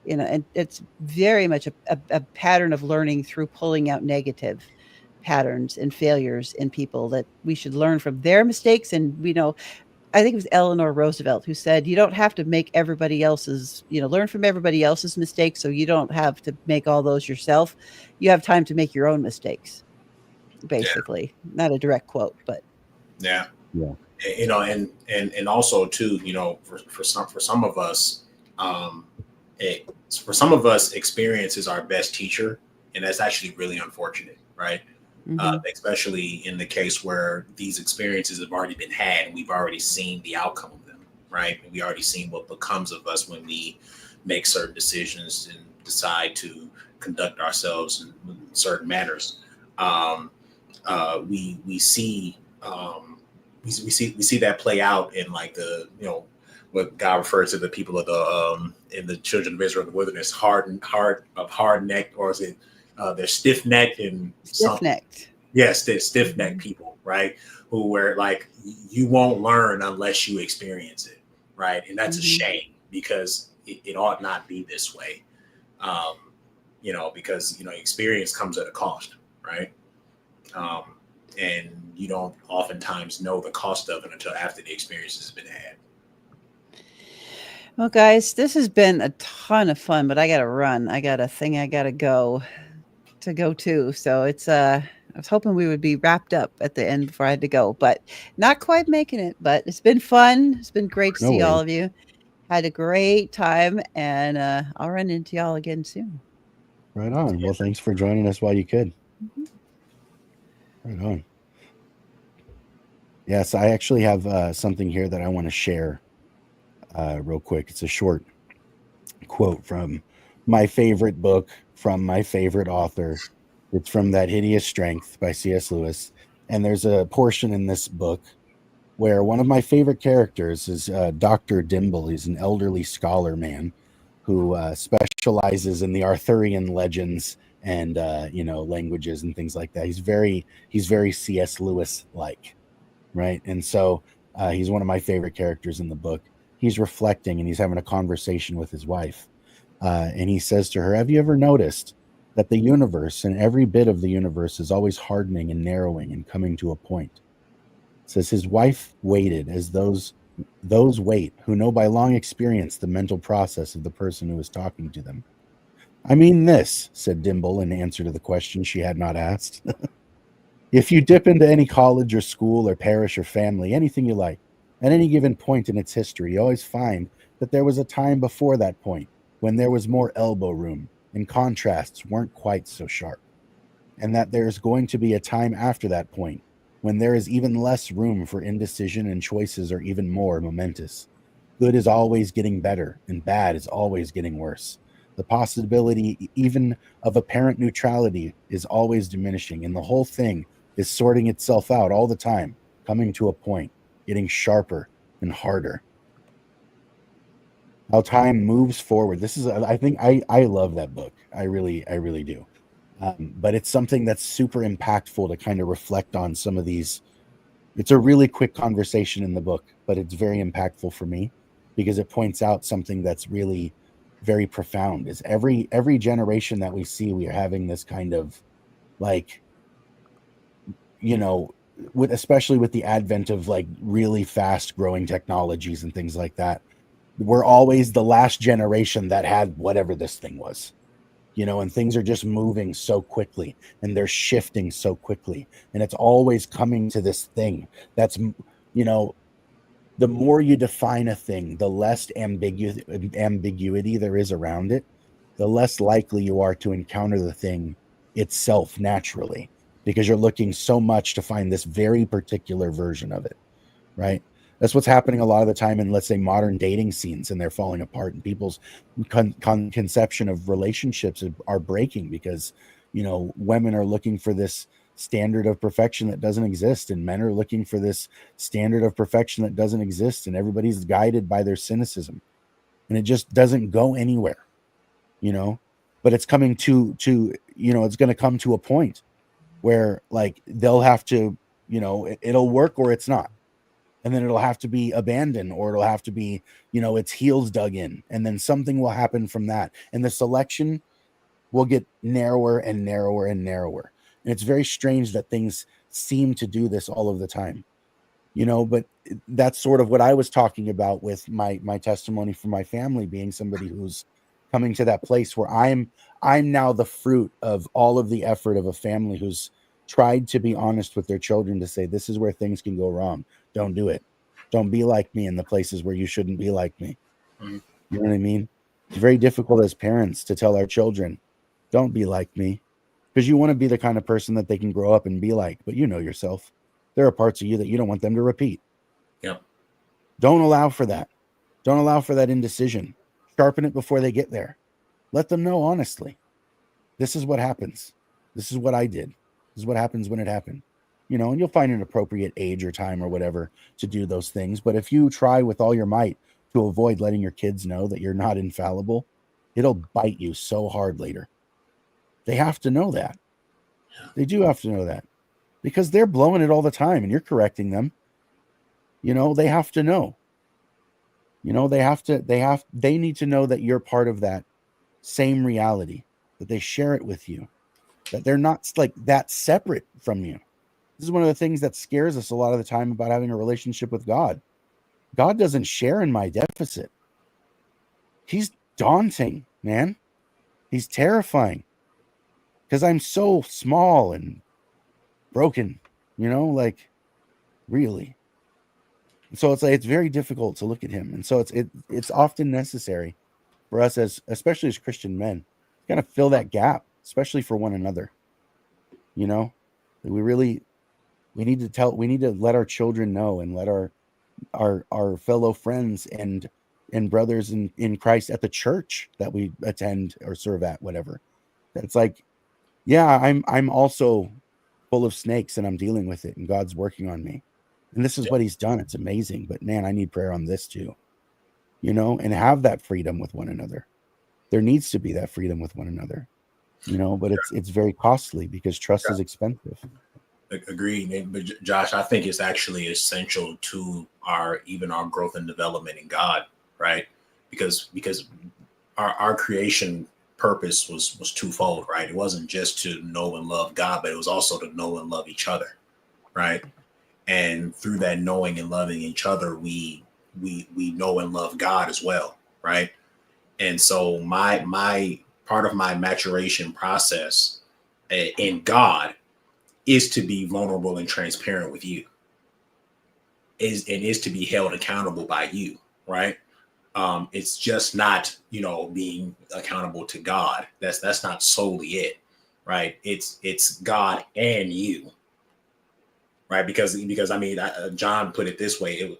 And it's very much a pattern of learning through pulling out negative patterns and failures in people, that we should learn from their mistakes. And I think it was Eleanor Roosevelt who said, you don't have to make everybody else's, learn from everybody else's mistakes, so you don't have to make all those yourself. You have time to make your own mistakes, basically. Yeah. Not a direct quote, but yeah. And also too, for some of us, for some of us, experience is our best teacher, and that's actually really unfortunate, right? Especially in the case where these experiences have already been had, and we've already seen the outcome of them, right? We already seen what becomes of us when we make certain decisions and decide to conduct ourselves in certain manners. We see that play out in like the what God refers to the people of the in the children of Israel in the wilderness, hard necked, or is it they're stiff necked and stiff-necked. Yes, they're stiff-necked people, right? Who were like, you won't learn unless you experience it, right? And that's a shame, because it ought not be this way. Because experience comes at a cost, right? And you don't oftentimes know the cost of it until after the experience has been had. Well, guys, this has been a ton of fun, but I got to run. I got a thing I got to go to. So it's I was hoping we would be wrapped up at the end before I had to go, but not quite making it. But it's been fun. It's been great to see all of you. Had a great time, and I'll run into y'all again soon. Right on. Well, thanks for joining us while you could. Right on. Yes, I actually have something here that I want to share real quick. It's a short quote from my favorite book, from my favorite author. It's from That Hideous Strength by C.S. Lewis. And there's a portion in this book where one of my favorite characters is Dr. Dimble. He's an elderly scholar man who specializes in the Arthurian legends and languages and things like that. He's very C.S. Lewis like, right? And so he's one of my favorite characters in the book. He's reflecting and he's having a conversation with his wife, and he says to her, "Have you ever noticed that the universe and every bit of the universe is always hardening and narrowing and coming to a point?" Says his wife waited as those wait who know by long experience the mental process of the person who is talking to them. "I mean this," said Dimble in answer to the question she had not asked. "If you dip into any college or school or parish or family, anything you like, at any given point in its history, you always find that there was a time before that point when there was more elbow room and contrasts weren't quite so sharp, and that there's going to be a time after that point when there is even less room for indecision and choices are even more momentous. Good is always getting better and bad is always getting worse. The possibility even of apparent neutrality is always diminishing, and the whole thing is sorting itself out all the time, coming to a point, getting sharper and harder. How time moves forward. This is, I think, I love that book. I really do. But it's something that's super impactful to kind of reflect on some of these. It's a really quick conversation in the book, but it's very impactful for me because it points out something that's really very profound. Is every generation that we see, we are having this kind of like, you know, with especially with the advent of like really fast growing technologies and things like that, we're always the last generation that had whatever this thing was, you know, and things are just moving so quickly and they're shifting so quickly, and it's always coming to this thing that's, you know, the more you define a thing, the less ambiguity there is around it, the less likely you are to encounter the thing itself naturally, because you're looking so much to find this very particular version of it, right? That's what's happening a lot of the time in, let's say, modern dating scenes, and they're falling apart, and people's conception of relationships are breaking because, you know, women are looking for this standard of perfection that doesn't exist, and men are looking for this standard of perfection that doesn't exist, and everybody's guided by their cynicism, and it just doesn't go anywhere, you know. But it's coming to you know, it's going to come to a point where like they'll have to, you know, it'll work or it's not, and then it'll have to be abandoned, or it'll have to be, you know, its heels dug in, and then something will happen from that, and the selection will get narrower and narrower and narrower. And it's very strange that things seem to do this all of the time, you know. But that's sort of what I was talking about with my testimony for my family, being somebody who's coming to that place where I'm now the fruit of all of the effort of a family who's tried to be honest with their children, to say, this is where things can go wrong. Don't do it. Don't be like me in the places where you shouldn't be like me. Mhm. You know what I mean? It's very difficult as parents to tell our children, don't be like me, because you want to be the kind of person that they can grow up and be like, but you know yourself. There are parts of you that you don't want them to repeat. Yep. Don't allow for that. Don't allow for that indecision. Sharpen it before they get there. Let them know honestly. This is what happens. This is what I did. This is what happens when it happened. You know, and you'll find an appropriate age or time or whatever to do those things. But if you try with all your might to avoid letting your kids know that you're not infallible, it'll bite you so hard later. They have to know that. They do have to know that, because they're blowing it all the time and you're correcting them. You know, they have to know. You know, they need to know that you're part of that same reality, that they share it with you, that they're not like that separate from you. This is one of the things that scares us a lot of the time about having a relationship with God. God doesn't share in my deficit. He's daunting, man. He's terrifying because I'm so small and broken, you know, like really. And so it's like, it's very difficult to look at him. And so it's often necessary for us, as especially as Christian men, to kind of fill that gap, especially for one another. You know, we need to let our children know, and let our fellow friends and brothers in Christ at the church that we attend or serve at, whatever. That's like, yeah, I'm also full of snakes and I'm dealing with it, and God's working on me. And this is what he's done. It's amazing. But man, I need prayer on this too, you know, and have that freedom with one another. There needs to be that freedom with one another, you know, but it's very costly because trust is expensive. Agreed. But Josh, I think it's actually essential to our growth and development in God, right? Because our creation purpose was twofold, right? It wasn't just to know and love God, but it was also to know and love each other, right? And through that knowing and loving each other, we know and love God as well, right? And so my part of my maturation process in God is to be vulnerable and transparent with you, is to be held accountable by you, right? It's just not, you know, being accountable to God. That's not solely it, right? It's God and you, right? Because I mean, John put it this way: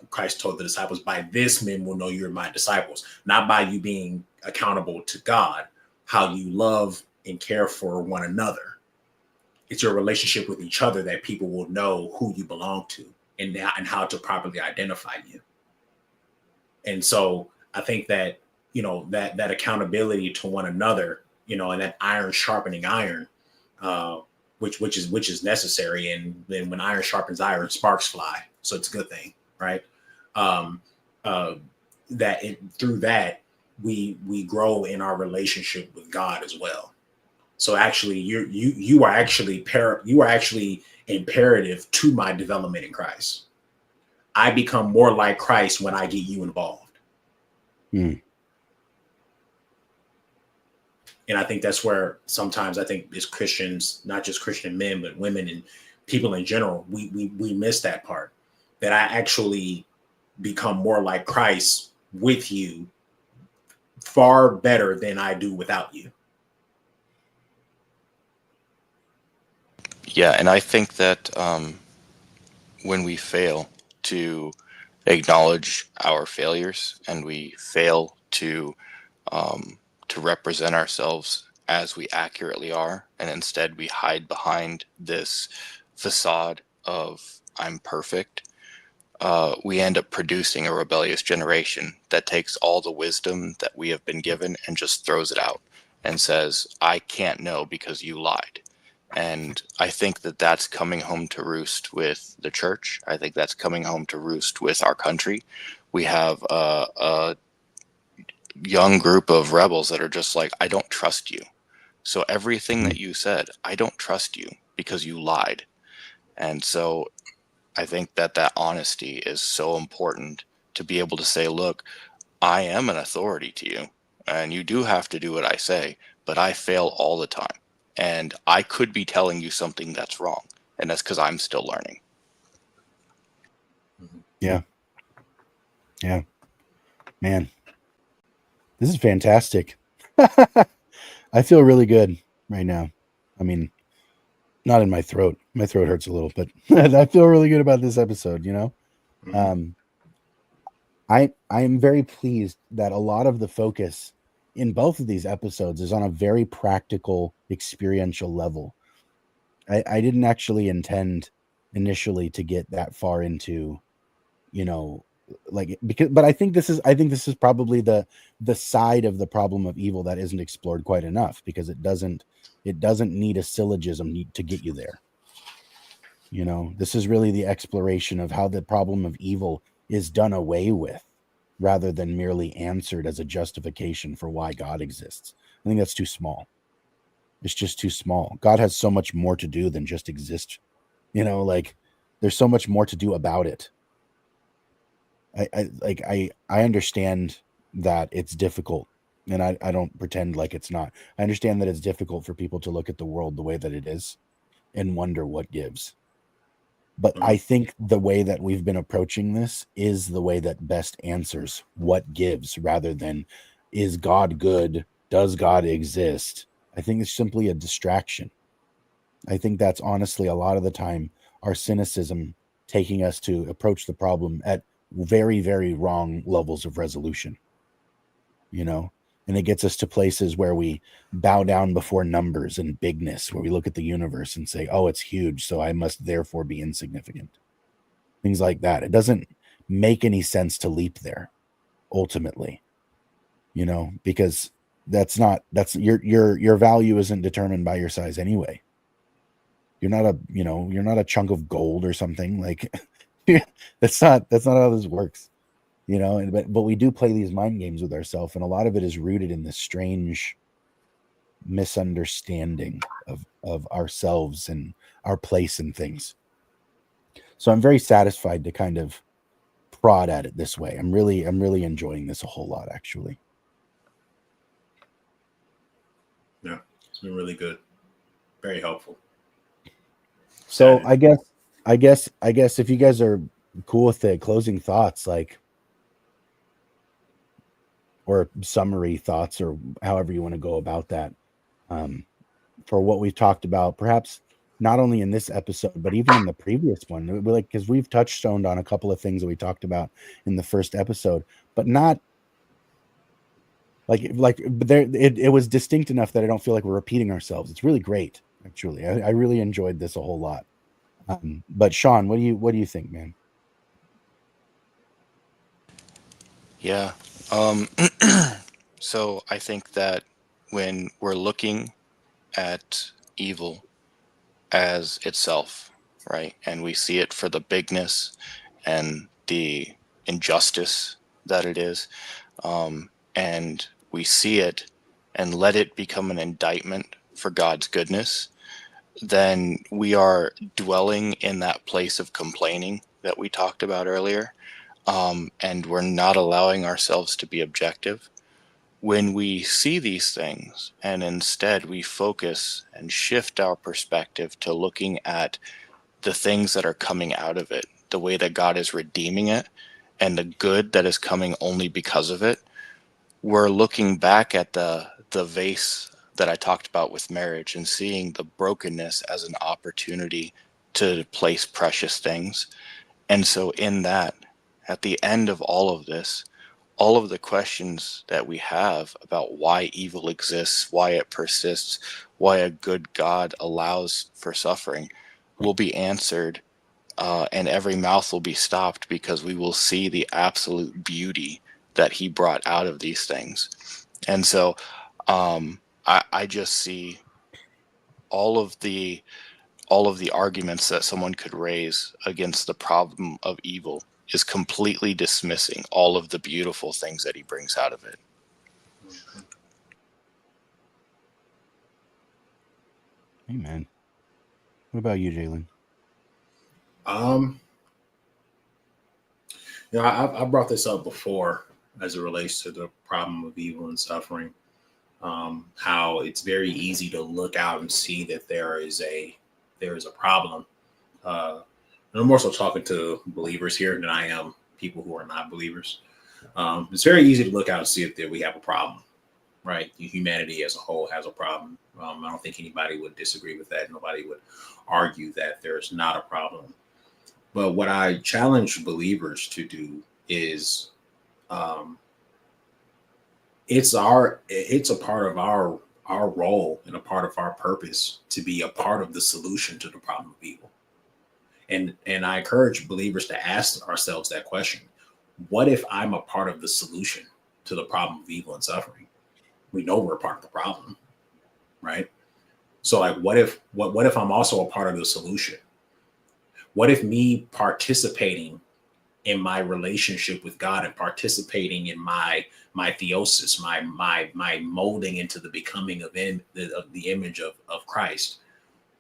Christ told the disciples, "By this men will know you're my disciples, not by you being accountable to God, how you love and care for one another. It's your relationship with each other that people will know who you belong to and how to properly identify you." And so I think that, that accountability to one another, and that iron sharpening iron, which is necessary. And then when iron sharpens iron, sparks fly. So it's a good thing, right? Through that we grow in our relationship with God as well. So actually, you are actually imperative to my development in Christ. I become more like Christ when I get you involved. Mm. And I think that's where sometimes I think as Christians, not just Christian men, but women and people in general, we miss that part, that I actually become more like Christ with you far better than I do without you. Yeah, and I think that when we fail to acknowledge our failures and we fail to represent ourselves as we accurately are, and instead we hide behind this facade of I'm perfect, we end up producing a rebellious generation that takes all the wisdom that we have been given and just throws it out and says, I can't know because you lied. And I think that that's coming home to roost with the church. I think that's coming home to roost with our country. We have a young group of rebels that are just like, I don't trust you. So everything that you said, I don't trust you because you lied. And so I think that honesty is so important, to be able to say, look, I am an authority to you and you do have to do what I say, but I fail all the time. And I could be telling you something that's wrong. And that's because I'm still learning. Yeah. Yeah. Man, this is fantastic. I feel really good right now. I mean, not in my throat. My throat hurts a little, but I feel really good about this episode, Mm-hmm. I am very pleased that a lot of the focus in both of these episodes is on a very practical, experiential level. I didn't actually intend initially to get that far into, but I think this is probably the side of the problem of evil that isn't explored quite enough, because it doesn't need a syllogism to get you there. This is really the exploration of how the problem of evil is done away with, rather than merely answered as a justification for why God exists. I think that's too small. It's just too small. God has so much more to do than just exist. There's so much more to do about it. I understand that it's difficult, and I don't pretend like it's not. I understand that it's difficult for people to look at the world the way that it is and wonder what gives. But I think the way that we've been approaching this is the way that best answers what gives, rather than is God good? Does God exist? I think it's simply a distraction. I think that's honestly a lot of the time our cynicism taking us to approach the problem at very, very wrong levels of resolution, and it gets us to places where we bow down before numbers and bigness, where we look at the universe and say, oh, it's huge, so I must therefore be insignificant. Things like that. It doesn't make any sense to leap there ultimately, because that's your value isn't determined by your size anyway. You're not a chunk of gold or something. Like that's not how this works. But we do play these mind games with ourselves, and a lot of it is rooted in this strange misunderstanding of ourselves and our place in things. So I'm very satisfied to kind of prod at it this way. I'm really enjoying this a whole lot, actually. Yeah, it's been really good, very helpful. So I guess if you guys are cool with it, closing thoughts, or summary thoughts, or however you want to go about that, for what we've talked about, perhaps not only in this episode, but even in the previous one. Like, because we've touchstoned on a couple of things that we talked about in the first episode, but not but there it was distinct enough that I don't feel like we're repeating ourselves. It's really great, actually. I really enjoyed this a whole lot. But Sean, what do you think, man? Yeah. So I think that when we're looking at evil as itself, right, and we see it for the bigness and the injustice that it is, and we see it and let it become an indictment for God's goodness, then we are dwelling in that place of complaining that we talked about earlier, and we're not allowing ourselves to be objective. When we see these things and instead we focus and shift our perspective to looking at the things that are coming out of it, the way that God is redeeming it, and the good that is coming only because of it, we're looking back at the vase that I talked about with marriage and seeing the brokenness as an opportunity to place precious things. And so in that, at the end of all of this, all of the questions that we have about why evil exists, why it persists, why a good God allows for suffering will be answered, and every mouth will be stopped because we will see the absolute beauty that he brought out of these things. And so I just see all of the arguments that someone could raise against the problem of evil is completely dismissing all of the beautiful things that he brings out of it. Amen. What about you, Jalen? I brought this up before as it relates to the problem of evil and suffering. How it's very easy to look out and see that there is a problem. And I'm more so talking to believers here than I am people who are not believers. It's very easy to look out and see that we have a problem, right? Humanity as a whole has a problem. I don't think anybody would disagree with that. Nobody would argue that there's not a problem. But what I challenge believers to do is, it's a part of our role and a part of our purpose to be a part of the solution to the problem of evil. And I encourage believers to ask ourselves that question: what if I'm a part of the solution to the problem of evil and suffering? We know we're a part of the problem, right? So like, what if I'm also a part of the solution? What if me participating in my relationship with God and participating in my theosis, my molding into the becoming of the image of Christ?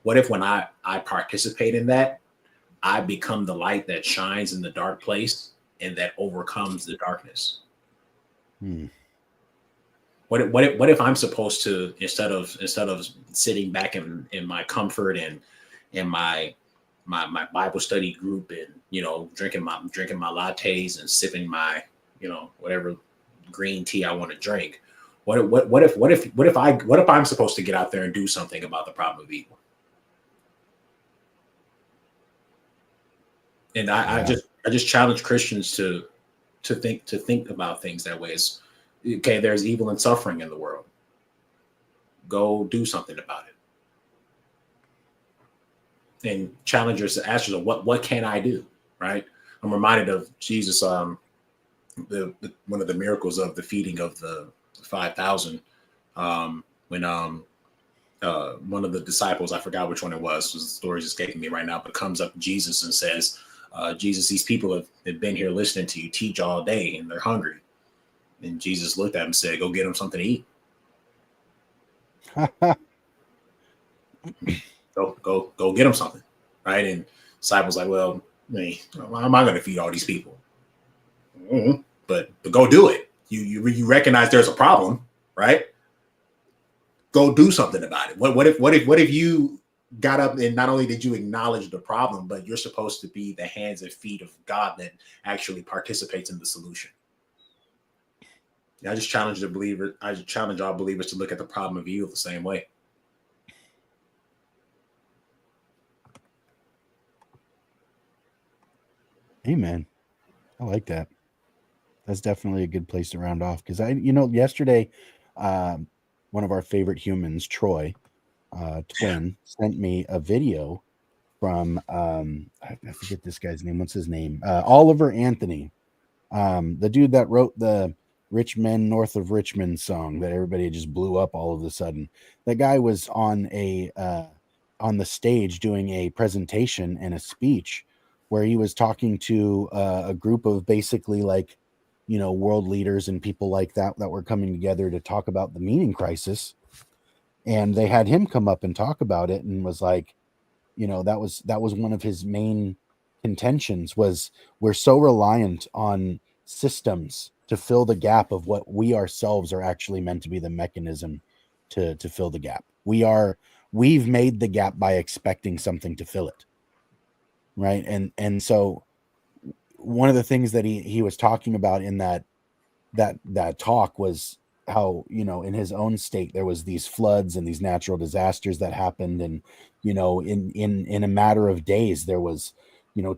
What if when I participate in that, I become the light that shines in the dark place and that overcomes the darkness? What if I'm supposed to, instead of sitting back in my comfort and in my Bible study group and drinking my lattes and sipping my whatever green tea I want to drink, what if I'm supposed to get out there and do something about the problem of evil? And I just challenge Christians to think about things that way. It's okay, there's evil and suffering in the world. Go do something about it. And challengers to ask yourself, what can I do? Right? I'm reminded of Jesus, one of the miracles of the feeding of the 5,000, when one of the disciples, I forgot which one it was, the story's escaping me right now, but comes up to Jesus and says, Jesus, these people have been here listening to you teach all day and they're hungry. And Jesus looked at him and said, go get them something to eat. Go get them something. Right. And disciples like, well, how am I going to feed all these people? Mm-hmm. But go do it. You recognize there's a problem, right? Go do something about it. What if you got up and not only did you acknowledge the problem, but you're supposed to be the hands and feet of God that actually participates in the solution? I just challenge all believers to look at the problem of evil the same way. Amen. I like that. That's definitely a good place to round off because yesterday, one of our favorite humans, Troy, twin, sent me a video from I forget this guy's name. What's his name? Oliver Anthony, the dude that wrote the "Rich Men North of Richmond" song that everybody just blew up all of a sudden. That guy was on the stage doing a presentation and a speech where he was talking to a group of basically like world leaders and people like that were coming together to talk about the meaning crisis, and they had him come up and talk about it and was like, that was one of his main contentions was we're so reliant on systems to fill the gap of what we ourselves are actually meant to be the mechanism to fill the gap. We've made the gap by expecting something to fill it, right? And so one of the things that he was talking about in that talk was how in his own state there was these floods and these natural disasters that happened, and in a matter of days there was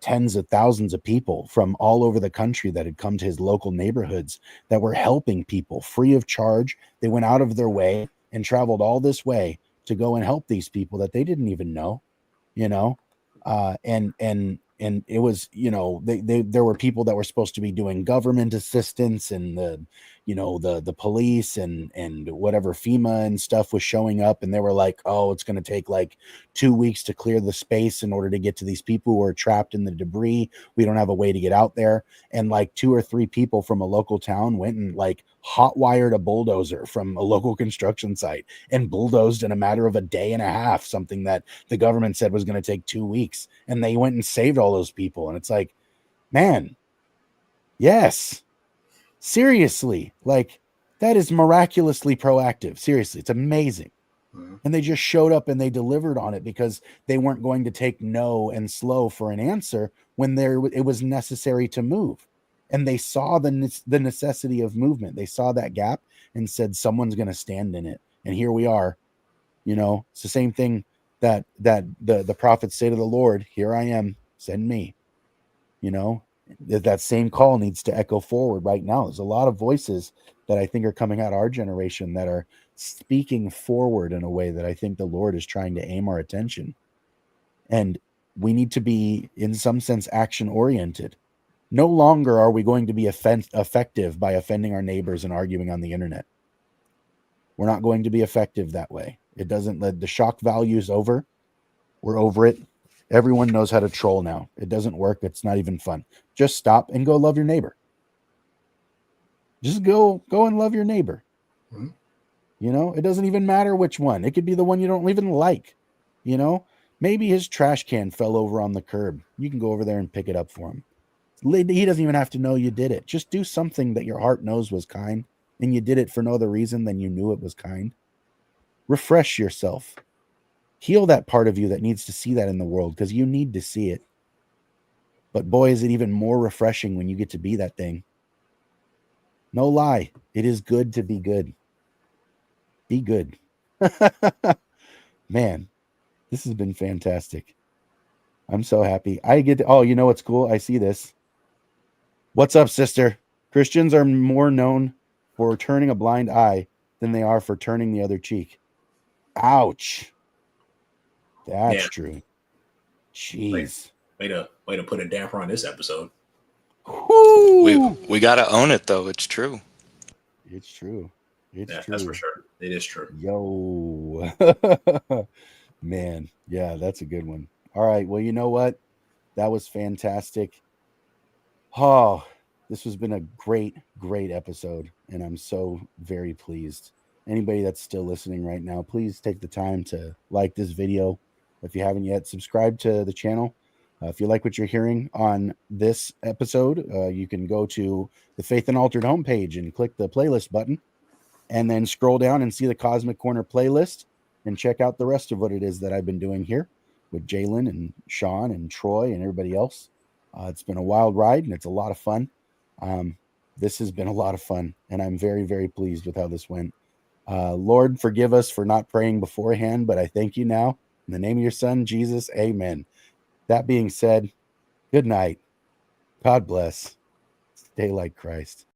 tens of thousands of people from all over the country that had come to his local neighborhoods that were helping people free of charge. They went out of their way and traveled all this way to go and help these people that they didn't even know, and it was there were people that were supposed to be doing government assistance, and the police and whatever FEMA and stuff was showing up, and they were like, oh, it's going to take like 2 weeks to clear the space in order to get to these people who are trapped in the debris. We don't have a way to get out there. And like 2 or 3 people from a local town went and like hot wired a bulldozer from a local construction site and bulldozed in a matter of a day and a half something that the government said was going to take 2 weeks, and they went and saved all those people. And it's like, man, yes, seriously, like that is miraculously proactive. Seriously, it's amazing. And they just showed up and they delivered on it because they weren't going to take no and slow for an answer when it was necessary to move. And they saw the necessity of movement. They saw that gap and said, someone's going to stand in it. And here we are. It's the same thing that the prophets say to the Lord, here I am, send me. That same call needs to echo forward right now. There's a lot of voices that I think are coming out our generation that are speaking forward in a way that I think the Lord is trying to aim our attention. And we need to be, in some sense, action oriented. No longer are we going to be effective by offending our neighbors and arguing on the internet. We're not going to be effective that way. It doesn't let the shock value is over. We're over it. Everyone knows how to troll now. It doesn't work. It's not even fun. Just stop and go love your neighbor. Just go and love your neighbor. Mm-hmm. It doesn't even matter which one. It could be the one you don't even like. Maybe his trash can fell over on the curb. You can go over there and pick it up for him. He doesn't even have to know you did it. Just do something that your heart knows was kind, and you did it for no other reason than you knew it was kind. Refresh yourself. Heal that part of you that needs to see that in the world, because you need to see it. But boy, is it even more refreshing when you get to be that thing. No lie. It is good to be good. Be good. Man, this has been fantastic. I'm so happy. Oh, you know what's cool? I see this. What's up, sister? Christians are more known for turning a blind eye than they are for turning the other cheek. Ouch. That's true. Jeez. Way to put a damper on this episode. We gotta own it though. It's true. It's true. It's true. That's for sure. It is true. Yo. Man. Yeah, that's a good one. All right. Well, you know what? That was fantastic. Oh, this has been a great, great episode, and I'm so very pleased. Anybody that's still listening right now, please take the time to like this video. If you haven't yet, subscribe to the channel. If you like what you're hearing on this episode, you can go to the Faith Unaltered homepage and click the playlist button, and then scroll down and see the Cosmic Corner playlist and check out the rest of what it is that I've been doing here with Jalen and Sean and Troy and everybody else. It's been a wild ride, and it's a lot of fun. This has been a lot of fun, and I'm very, very pleased with how this went. Lord, forgive us for not praying beforehand, but I thank you now. In the name of your son, Jesus, amen. That being said, good night. God bless. Stay like Christ.